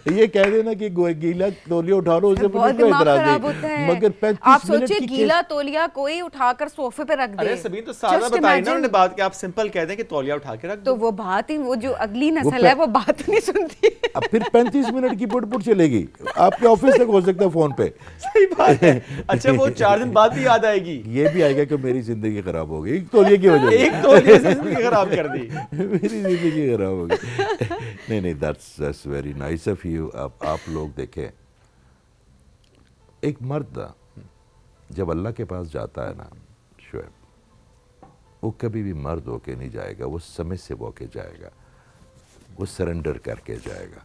Speaker 6: یہ کہہ دینا کہ گیلا تولیہ اٹھا لو, اسے
Speaker 1: بہت
Speaker 6: کوئی
Speaker 1: دماغ
Speaker 6: اعتراض
Speaker 1: خراب
Speaker 6: نہیں,
Speaker 1: ہوتا ہے.
Speaker 6: مگر 35
Speaker 1: آپ
Speaker 6: منٹ
Speaker 1: سوچیں گیلا تولیہ کوئی اٹھا کر صوفے پہ رکھ دے.
Speaker 2: ارے سبین تو سادہ بتائی نا انہوں نے بات, کہ آپ سمپل کہہ دیں کہ تولیہ اٹھا کے رکھ دو,
Speaker 1: تو وہ بات ہی, وہ جو اگلی نسل ہے وہ بات نہیں سنتی.
Speaker 6: اب پھر 35 منٹ کی بٹ چلے گی, آپ کے آفس تک ہو سکتا ہے فون پہ.
Speaker 2: صحیح بات ہے. اچھا وہ 4 دن بعد بھی یاد آئے گی,
Speaker 6: یہ بھی آئے گا کہ میری زندگی خراب ہو گئی ایک تولیے کی وجہ سے,
Speaker 2: ایک تولیے سے زندگی خراب کر دی,
Speaker 6: میری زندگی خراب ہو گئی. نہیں that's very nice of you. آپ لوگ دیکھیں, ایک مرد جب اللہ کے پاس جاتا ہے نا شعیب, وہ کبھی بھی مرد ہو کے نہیں جائے گا, وہ سمجھ سے ہو کے جائے گا, وہ سرنڈر کر کے جائے گا.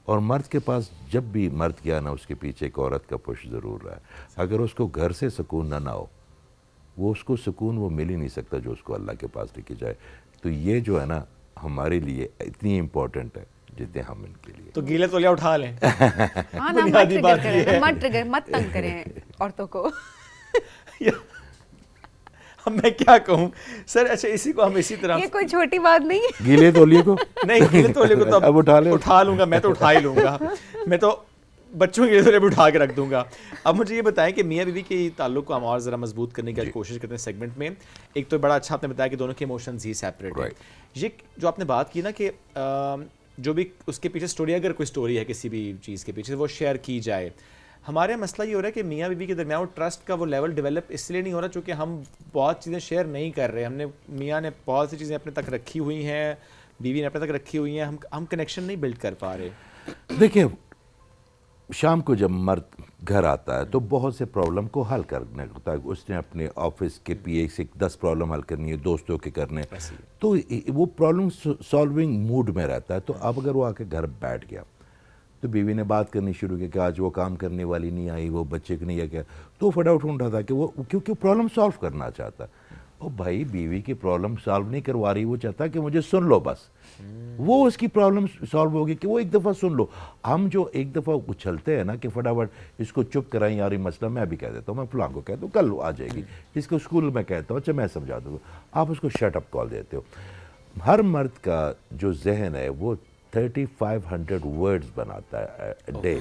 Speaker 6: اور مرد کے پاس جب بھی مرد گیا نا, اس کے پیچھے ایک عورت کا پش ضرور رہا ہے. اگر اس کو گھر سے سکون نہ ہو, وہ اس کو سکون وہ مل ہی نہیں سکتا جو اس کو اللہ کے پاس لے کے جائے. تو یہ جو ہے نا ہمارے لیے اتنی امپورٹنٹ ہے جتنے ہم ان کے لیے.
Speaker 2: تو گیلے تولیہ اٹھا لیں.
Speaker 1: ہاں نا, مت تنگ کریں عورتوں کو.
Speaker 2: میں کیا کہوں سر. اچھا اسی کو ہم اسی طرح,
Speaker 1: یہ کوئی چھوٹی بات نہیں ہے.
Speaker 6: گیلے تولیے کو
Speaker 2: نہیں, گیلے تولیے کو تو
Speaker 6: اب
Speaker 2: اٹھا لوں گا, میں تو اٹھا ہی لوں گا, میں تو بچوں کے لیے بھی اٹھا کے رکھ دوں گا. اب مجھے یہ بتائیں کہ میاں بیوی کے تعلق کو ہم اور ذرا مضبوط کرنے کی کوشش کرتے ہیں سیگمنٹ میں. ایک تو بڑا اچھا آپ نے بتایا کہ دونوں کے ایموشنز ہی سیپریٹ ہیں. یہ جو آپ نے بات کی نا کہ جو بھی اس کے پیچھے سٹوری, اگر کوئی سٹوری ہے کسی بھی چیز کے پیچھے, وہ شیئر کی جائے. ہمارے مسئلہ یہ ہو رہا ہے کہ میاں بیوی کے درمیان وہ ٹرسٹ کا وہ لیول ڈیولپ اس لیے نہیں ہو رہا چونکہ ہم بہت چیزیں شیئر نہیں کر رہے. میاں نے بہت سی چیزیں اپنے تک رکھی ہوئی ہیں, بیوی نے اپنے تک رکھی ہوئی ہیں, ہم کنیکشن نہیں بلڈ کر پا رہے.
Speaker 6: دیکھیں, شام کو جب مرد گھر آتا ہے تو بہت سے پرابلم کو حل کرنا ہوتا ہے. اس نے اپنے آفس کے پی اے سے 10 پرابلم حل کرنی ہے, دوستوں کے کرنے, تو وہ پرابلم سالونگ موڈ میں رہتا ہے. تو اب اگر وہ آ کے گھر بیٹھ گیا تو بیوی نے بات کرنی شروع کی کہ آج وہ کام کرنے والی نہیں آئی, وہ بچے کو نہیں ہے کیا, تو فٹافٹ اٹھا تھا کہ وہ کیونکہ پرابلم سالو کرنا چاہتا. اور بھائی بیوی کی پرابلم سالو نہیں کروا رہی, وہ چاہتا کہ مجھے سن لو بس. وہ اس کی پرابلم سالو ہوگی کہ وہ ایک دفعہ سن لو. ہم جو ایک دفعہ اچھلتے ہیں نا کہ فٹافٹ اس کو چپ کرائیں, یار یہ مسئلہ میں بھی کہہ دیتا ہوں, میں فلاں کو کہتا ہوں کل آ جائے گی, اس کو اسکول میں کہتا ہوں, اچھا میں سمجھا دوں گا, آپ اس کو شٹ اپ کال دیتے ہو. ہر مرد کا جو ذہن ہے وہ 3500 ورڈز بناتا ہے ڈے,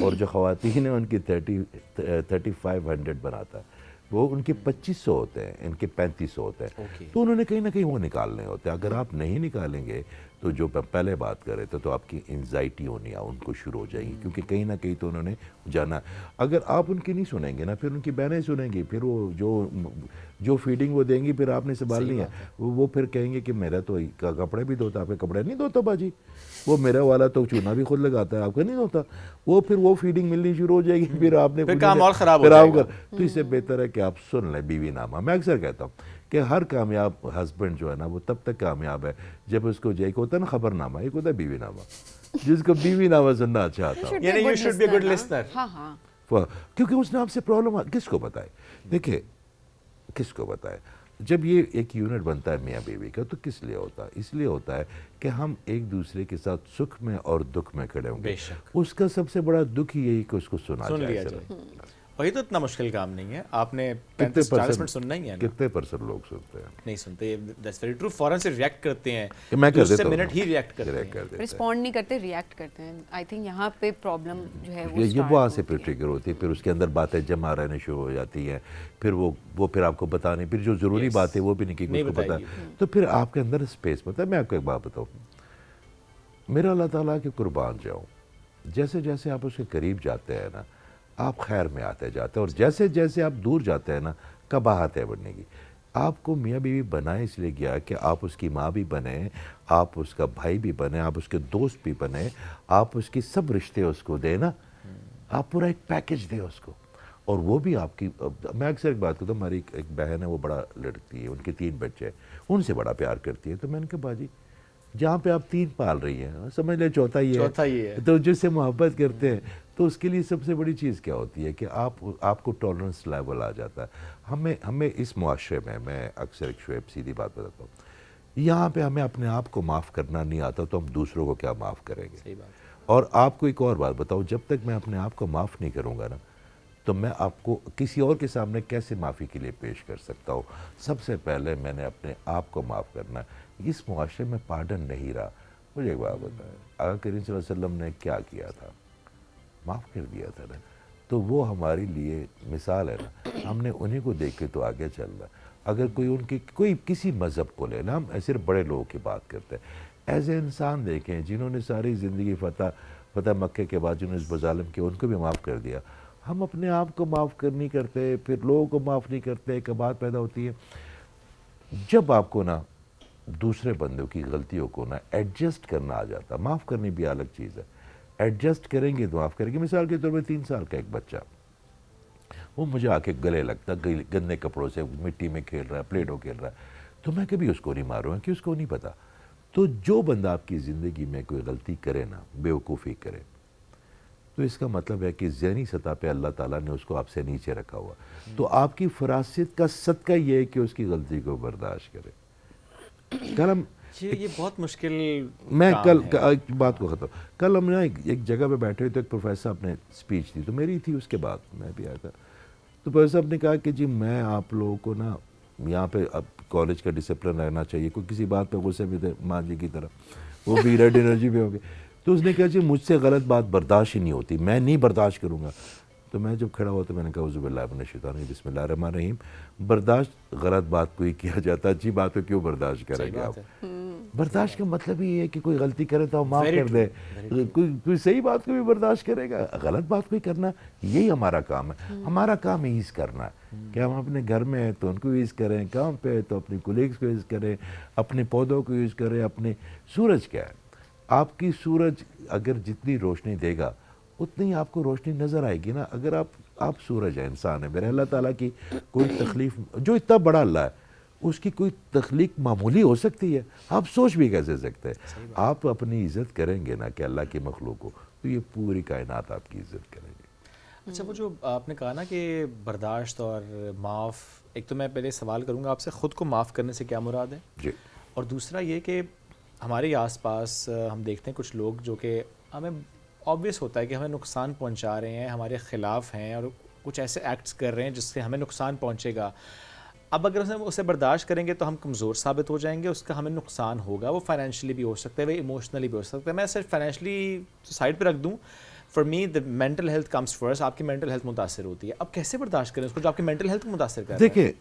Speaker 6: اور جو خواتین ہیں ان کی 3500 بناتا ہے. وہ ان کے 2500 ہوتے ہیں, ان کے 3500 ہوتے ہیں. تو انہوں نے کہیں نہ کہیں وہ نکالنے ہوتے ہیں. اگر آپ نہیں نکالیں گے تو جو پہلے بات کر رہے تھے تو آپ کی انزائٹی ہونی ان کو شروع ہو جائیں گی، کیونکہ کہیں نہ کہیں تو انہوں نے جانا. اگر آپ ان کی نہیں سنیں گے نا، پھر ان کی بہنیں سنیں گی، پھر وہ جو فیڈنگ وہ دیں گی پھر آپ نے سنبھالنی ہے. وہ پھر کہیں گے کہ میرا تو کپڑے بھی دھوتا، آپ کے کپڑے نہیں دھوتا باجی، وہ میرا والا تو چونا بھی خود لگاتا ہے، آپ کا نہیں دھوتا. وہ پھر وہ فیڈنگ ملنی شروع ہو جائے گی، پھر آپ نے
Speaker 2: کام اور خراب ہو جائے گا.
Speaker 6: تو اس سے بہتر ہے کہ آپ سن لیں بیوی نامہ. میں اکثر کہتا ہوں کہ ہر کامیاب ہسبینڈ جو ہے نا وہ تب تک کامیاب ہے جب اس کو ایک ہوتا ہے نا خبر نامہ، ایک ہوتا ہے بیوی نامہ. جس کو بیوی نامہ سننا اچھا آتا ہو،
Speaker 2: یعنی you should be a good listener.
Speaker 1: ہاں
Speaker 6: کیونکہ اس نے آپ سے پرابلم کس کو بتائے. دیکھیں کس کو بتائے، جب یہ ایک یونٹ بنتا ہے میاں بیوی کا تو کس لیے ہوتا ہے؟ اس لیے ہوتا ہے کہ ہم ایک دوسرے کے ساتھ سکھ میں اور دکھ میں کھڑے ہوں گے. اس کا سب سے بڑا دکھ یہی کہ اس کو سنا جائے.
Speaker 2: وہی تو اتنا مشکل کام نہیں ہے، آپ نے 35-40 منٹ سننا ہی ہے.
Speaker 6: کتنے پرسنٹ لوگ سنتے ہیں؟
Speaker 2: نہیں سنتے. That's very true. فوراً سے ریئیکٹ کرتے ہیں،
Speaker 6: میں کر دیتا ہوں،
Speaker 2: منٹ ہی ریئیکٹ کرتے ہیں،
Speaker 1: رسپونڈ نہیں کرتے، ریئیکٹ کرتے ہیں. آئی تھنک یہاں پہ پرابلم جو ہے
Speaker 6: یہ وہاں سے پھر ٹریگر ہوتی ہے، پھر اس کے اندر باتیں جمع رہنے شروع ہو جاتی ہیں، پھر وہ پھر آپ کو بتانے، پھر جو ضروری بات ہے وہ بھی نہیں کہ اس کو پتا، تو پھر آپ کے اندر اسپیس پتا ہے. میں آپ کو ایک بات بتاؤں، میرا اللہ تعالیٰ کے قربان جاؤں، جیسے جیسے آپ اس کے قریب جاتے ہیں نا آپ خیر میں آتے جاتے ہیں، اور جیسے جیسے آپ دور جاتے ہیں نا قباحت ہے بننے کی. آپ کو میاں بیوی بنائے اس لیے گیا کہ آپ اس کی ماں بھی بنیں، آپ اس کا بھائی بھی بنیں، آپ اس کے دوست بھی بنیں، آپ اس کی سب رشتے اس کو دیں نا، آپ پورا ایک پیکج دیں اس کو. اور وہ بھی آپ کی، میں اکثر ایک بات کرتا ہوں، ہماری ایک بہن ہے وہ بڑا لڑتی ہے، ان کے 3 بچے ہیں، ان سے بڑا پیار کرتی ہے. تو میں نے کہا باجی جہاں پہ آپ 3 پال رہی ہیں، سمجھ لیں چوتھا ہی ہے، تو جس سے محبت کرتے ہیں تو اس کے لیے سب سے بڑی چیز کیا ہوتی ہے کہ آپ کو ٹالرنس لیول آ جاتا ہے. ہمیں اس معاشرے میں اکثر ایک شعیب سیدھی بات بتاتا ہوں، یہاں پہ ہمیں اپنے آپ کو معاف کرنا نہیں آتا تو ہم دوسروں کو کیا معاف کریں گے. اور آپ کو ایک اور بات بتاؤں، جب تک میں اپنے آپ کو معاف نہیں کروں گا نا تو میں آپ کو کسی اور کے سامنے کیسے معافی کے لیے پیش کر سکتا ہوں. سب سے پہلے میں نے اپنے آپ کو معاف کرنا ہے. اس معاشرے میں پارڈن نہیں رہا. مجھے ایک بات بتائیں، آقا کریم صلی اللہ علیہ وسلم نے کیا کیا تھا؟ معاف کر دیا تھا نا. تو وہ ہمارے لیے مثال ہے نا، ہم نے انہیں کو دیکھ کے تو آگے چل رہا. اگر کوئی کسی مذہب کو لے نا، ہم صرف بڑے لوگوں کی بات کرتے ہیں، ایسے انسان دیکھیں جنہوں نے ساری زندگی فتح مکے کے بعد جنہوں نے اس ظالم کیا ان کو بھی معاف کر دیا. ہم اپنے آپ کو معاف نہیں کرتے، پھر لوگوں کو معاف نہیں کرتے. ایک بات پیدا ہوتی ہے، جب آپ کو نا دوسرے بندوں کی غلطیوں کو نا ایڈجسٹ کرنا آ جاتا، معاف کرنی بھی الگ چیز ہے، ایڈجسٹ کریں گے تو معاف کریں گے. مثال کے طور پہ 3 سال کا ایک بچہ، وہ مجھے آ کے گلے لگتا، گندے کپڑوں سے مٹی میں کھیل رہا ہے، پلیٹوں کھیل رہا ہے، تو میں کبھی اس کو نہیں ماروں گا کہ اس کو نہیں پتا. تو جو بندہ آپ کی زندگی میں کوئی غلطی کرے نا، بیوقوفی کرے، تو اس کا مطلب ہے کہ ذہنی سطح پہ اللہ تعالیٰ نے اس کو آپ سے نیچے رکھا ہوا. تو آپ کی فراست کا صدقہ یہ ہے کہ اس کی غلطی کو برداشت کرے.
Speaker 2: یہ بہت مشکل.
Speaker 6: میں کل ایک بات کو ختم، کل ہم نے ایک جگہ پہ بیٹھے ہوئے تو ایک پروفیسر صاحب نے اسپیچ دی، تو میری تھی، اس کے بعد میں بھی آیا تھا. تو پروفیسر صاحب نے کہا کہ جی میں آپ لوگوں کو نا یہاں پہ اب کالج کا ڈسپلن رہنا چاہیے، کوئی کسی بات پہ غصے میں تھے ماں جی کی طرح، وہ بھی ریڈ انرجی پہ ہو گئے. تو اس نے کہا جی مجھ سے غلط بات برداشت ہی نہیں ہوتی، میں نہیں برداشت کروں گا. تو میں جب کھڑا ہوا تو میں نے کہا اعوذ باللہ من الشیطان الرجیم، بسم اللہ الرحمن الرحیم. برداشت غلط بات کوئی کیا جاتا، اچھی بات کو کیوں برداشت کریں گے آپ؟ برداشت کا مطلب ہی ہے کہ کوئی غلطی کرے تو معاف کر دے. کوئی صحیح بات کو بھی برداشت کرے گا، غلط بات کوئی کرنا، یہی ہمارا کام ہے. ہمارا کام ایز کرنا ہے کہ ہم اپنے گھر میں ہیں تو ان کو ایز کریں، کام پہ ہے تو اپنے کولیگز کو ایز کریں، اپنے پودوں کو یوز کریں. اپنے سورج کیا ہے، آپ کی سورج اگر جتنی روشنی دے گا اتنی آپ کو روشنی نظر آئے گی نا. اگر آپ سورج ہیں، انسان ہے، میرے اللہ تعالیٰ کی کوئی تخلیق، جو اتنا بڑا اللہ ہے اس کی کوئی تخلیق معمولی ہو سکتی ہے؟ آپ سوچ بھی کیسے سکتے ہیں؟ آپ اپنی عزت کریں گے نا کہ اللہ کی مخلوق کو، تو یہ پوری کائنات آپ کی عزت کرے گی.
Speaker 2: اچھا، وہ جو آپ نے کہا نا کہ برداشت اور معاف، ایک تو میں پہلے سوال کروں گا آپ سے، خود کو معاف کرنے سے کیا مراد ہے؟
Speaker 6: جی.
Speaker 2: اور دوسرا یہ کہ ہمارے آس پاس ہم دیکھتے ہیں کچھ لوگ جو کہ ہمیں آبویس ہوتا ہے کہ ہمیں نقصان پہنچا رہے ہیں، ہمارے خلاف ہیں اور کچھ ایسے ایکٹس کر رہے ہیں جس سے ہمیں نقصان پہنچے گا. اب اگر ہم اسے برداشت کریں گے تو ہم کمزور ثابت ہو جائیں گے، اس کا ہمیں نقصان ہوگا. وہ فائنینشلی بھی ہو سکتا ہے، وہ ایموشنلی بھی ہو سکتا ہے. میں صرف فائنینشلی سائڈ پہ رکھ دوں، for me the mental health comes first. آپ کی مینٹل ہیلتھ متاثر ہوتی ہے، اب کیسے برداشت کریں اس کو جو آپ کی مینٹل ہیلتھ کو متاثر کر رہا ہے؟
Speaker 6: دیکھیں،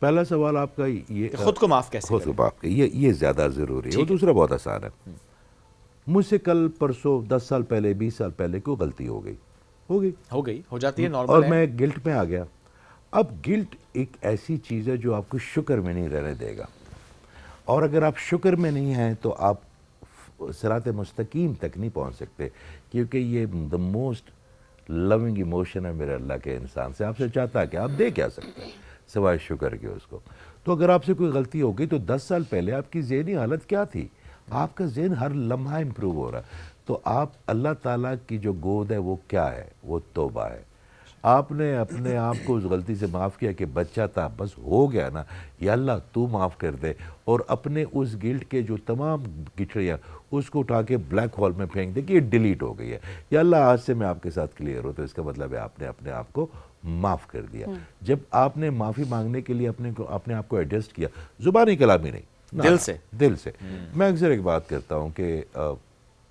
Speaker 6: پہلا سوال آپ کا یہ
Speaker 2: خود کو معاف کیسے
Speaker 6: خود کو معاف کریں، یہ زیادہ ضروری ہے. اور دوسرا بہت آسان ہے. مجھ سے کل پرسوں 10 سال پہلے 20 سال پہلے کوئی غلطی ہو گئی
Speaker 2: ہو جاتی ہے نارمل
Speaker 6: اور میں گلٹ میں آ گیا. اب گلٹ ایک ایسی چیز ہے جو آپ کو شکر میں نہیں رہنے دے گا، اور اگر آپ شکر میں نہیں ہیں تو آپ صراط مستقیم تک نہیں پہنچ سکتے، کیونکہ یہ دا موسٹ لونگ ایموشن ہے میرے اللہ کے انسان سے. آپ سے چاہتا ہے کہ آپ دے کیا سکتے ہیں سوائے شکر کے اس کو. تو اگر آپ سے کوئی غلطی ہو گئی تو 10 سال پہلے آپ کی ذہنی حالت کیا تھی؟ آپ کا ذہن ہر لمحہ امپروو ہو رہا ہے. تو آپ اللہ تعالیٰ کی جو گود ہے وہ کیا ہے؟ وہ توبہ ہے. آپ نے اپنے آپ کو اس غلطی سے معاف کیا کہ بچہ تھا، بس ہو گیا نا، یا اللہ تو معاف کر دے، اور اپنے اس گلٹ کے جو تمام گٹھڑیاں اس کو اٹھا کے بلیک ہول میں پھینک دے کہ یہ ڈیلیٹ ہو گئی ہے، یا اللہ آج سے میں آپ کے ساتھ کلیئر ہوں. تو اس کا مطلب ہے آپ نے اپنے آپ کو معاف کر دیا. جب آپ نے معافی مانگنے کے لیے اپنے آپ کو ایڈجسٹ کیا، زبانی کلامی نہیں، دل سے. میں اکثر ایک بات کرتا ہوں کہ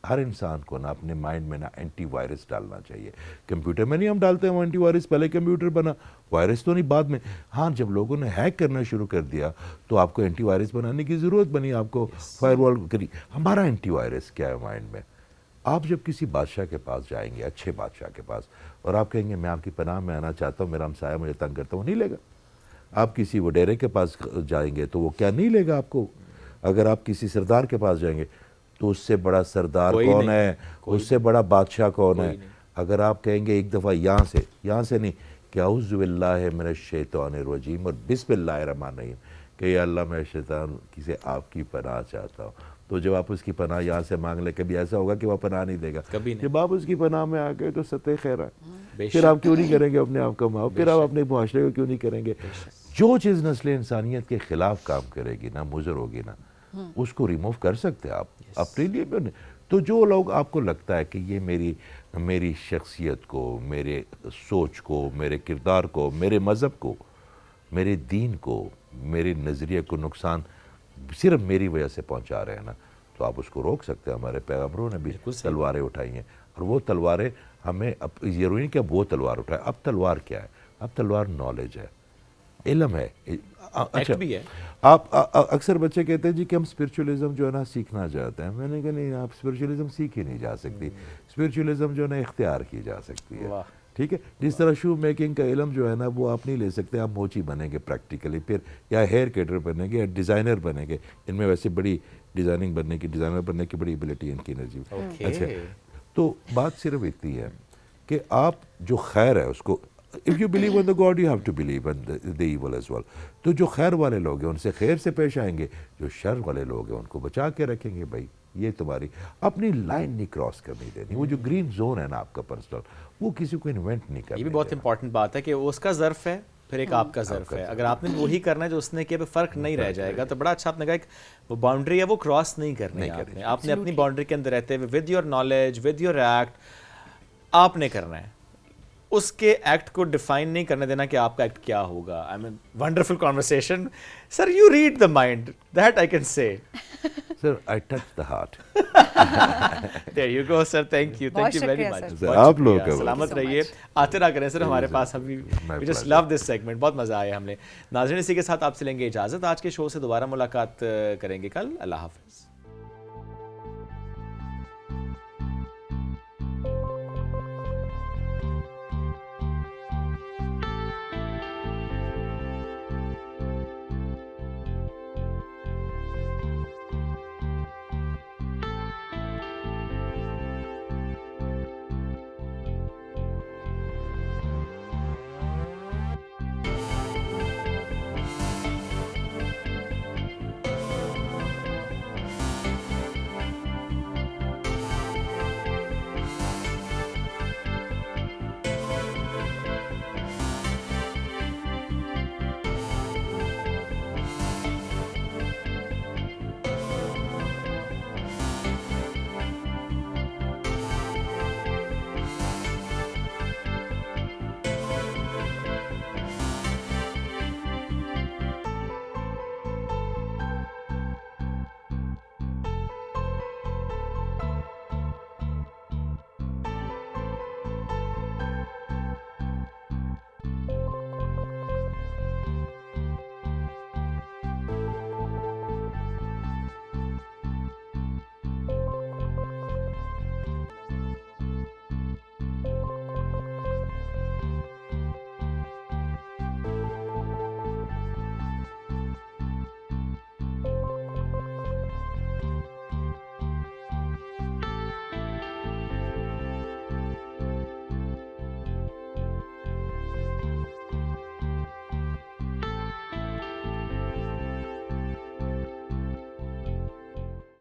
Speaker 6: ہر انسان کو نا اپنے مائنڈ میں نا اینٹی وائرس ڈالنا چاہیے. کمپیوٹر میں نہیں ہم ڈالتے ہیں اینٹی وائرس، پہلے کمپیوٹر بنا، وائرس تو نہیں بعد میں. ہاں جب لوگوں نے ہیک کرنا شروع کر دیا تو آپ کو اینٹی وائرس بنانے کی ضرورت بنی، آپ کو فائر وال کری. ہمارا اینٹی وائرس کیا ہے مائنڈ میں؟ آپ جب کسی بادشاہ کے پاس جائیں گے، اچھے بادشاہ کے پاس، اور آپ کہیں گے میں آپ کی پناہ میں آنا چاہتا ہوں، میرا ہمسایہ مجھے تنگ کرتا ہوں، نہیں لے گا. آپ کسی وڈیرے کے پاس جائیں گے تو وہ کیا نہیں لے گا آپ کو. اگر آپ کسی سردار کے پاس جائیں گے تو اس سے بڑا سردار کون ہے، اس سے بڑا بادشاہ کون ہے. اگر آپ کہیں گے ایک دفعہ یہاں سے نہیں کہ اعوذ باللہ من الشیطان الرجیم اور بسم اللہ الرحمن الرحیم، کہ یا اللہ میں شیطان سے آپ کی پناہ چاہتا ہوں، تو جب آپ اس کی پناہ یہاں سے مانگ لیں، کبھی ایسا ہوگا کہ وہ پناہ نہیں دے گا. جب آپ اس کی پناہ میں آ گئے تو ستہ خیر ہے. پھر آپ کیوں نہیں کریں گے اپنے آپ کو معاف؟ پھر آپ اپنے معاشرے کو کیوں نہیں کریں گے؟ جو چیز نسل انسانیت کے خلاف کام کرے گی نا، مضر ہوگی نا، اس کو ریموو کر سکتے ہیں آپ اپنے لیے. تو جو لوگ آپ کو لگتا ہے کہ یہ میری شخصیت کو، میرے سوچ کو، میرے کردار کو، میرے مذہب کو، میرے دین کو، میرے نظریے کو نقصان صرف میری وجہ سے پہنچا رہے ہیں نا، تو آپ اس کو روک سکتے ہیں. ہمارے پیغمبروں نے بھی تلواریں اٹھائی ہیں، اور وہ تلواریں ہمیں ضروری نہیں کہ اب وہ تلوار اٹھائے. اب تلوار کیا ہے؟ اب تلوار نالج ہے، علم ہے. اچھا
Speaker 2: بھی ہے.
Speaker 6: آپ اکثر بچے کہتے ہیں جی کہ ہم اسپرچولیزم جو ہے نا سیکھنا چاہتے ہیں. میں نے کہا نہیں، آپ اسپرچولیزم سیکھی نہیں جا سکتی. اسپرچولیزم جو ہے نا اختیار کی جا سکتی ہے. ٹھیک ہے. جس طرح شو میکنگ کا علم جو ہے نا وہ آپ نہیں لے سکتے. آپ موچی بنیں گے پریکٹیکلی، پھر یا ہیئر کٹر بنیں گے یا ڈیزائنر بنیں گے. ان میں ویسے بڑی ڈیزائنر بننے کی بڑی ایبلٹی ان کی انرجی. اچھا، تو بات صرف اتنی ہے کہ آپ جو خیر ہے اس کو، if you believe in the God you have to believe in the evil as well. تو جو خیر والے لوگ ہیں ان سے خیر سے پیش آئیں گے، جو شر والے لوگ ہیں ان کو بچا کے رکھیں گے. بھائی یہ تمہاری اپنی لائن نہیں کراس کرنی دینی. وہ جو گرین زون ہے نا آپ کا پرسنل، وہ کسی کو انوینٹ نہیں کرنا.
Speaker 2: یہ بھی بہت امپورٹنٹ بات ہے کہ اس کا ظرف ہے، پھر ایک آپ کا ظرف ہے. اگر آپ نے وہی کرنا ہے جو اس نے کیا، فرق نہیں رہ جائے گا. تو بڑا اچھا آپ نے کہا ایک وہ باؤنڈری ہے وہ کراس نہیں کرنی ہے. آپ نے اپنی باؤنڈری کے اندر رہتے ہوئے with your knowledge, with your act آپ نے کرنا ہے. اس کے ایکٹ کو ڈیفائن نہیں کرنے دینا کہ آپ کا ایکٹ کیا ہوگا. I mean wonderful conversation sir. You read the mind, that I can say.
Speaker 6: Sir I touch the heart.
Speaker 2: There you go sir. Thank you very much.
Speaker 6: آپ لوگ
Speaker 2: سلامت رہیے. آتے رہا کریں سر ہمارے پاس. ہم we just love this segment. بہت مزہ آیا ہم نے. ناظرین اسی کے ساتھ آپ سے لیں گے اجازت. آج کے شو سے دوبارہ ملاقات کریں گے کل. اللہ حافظ.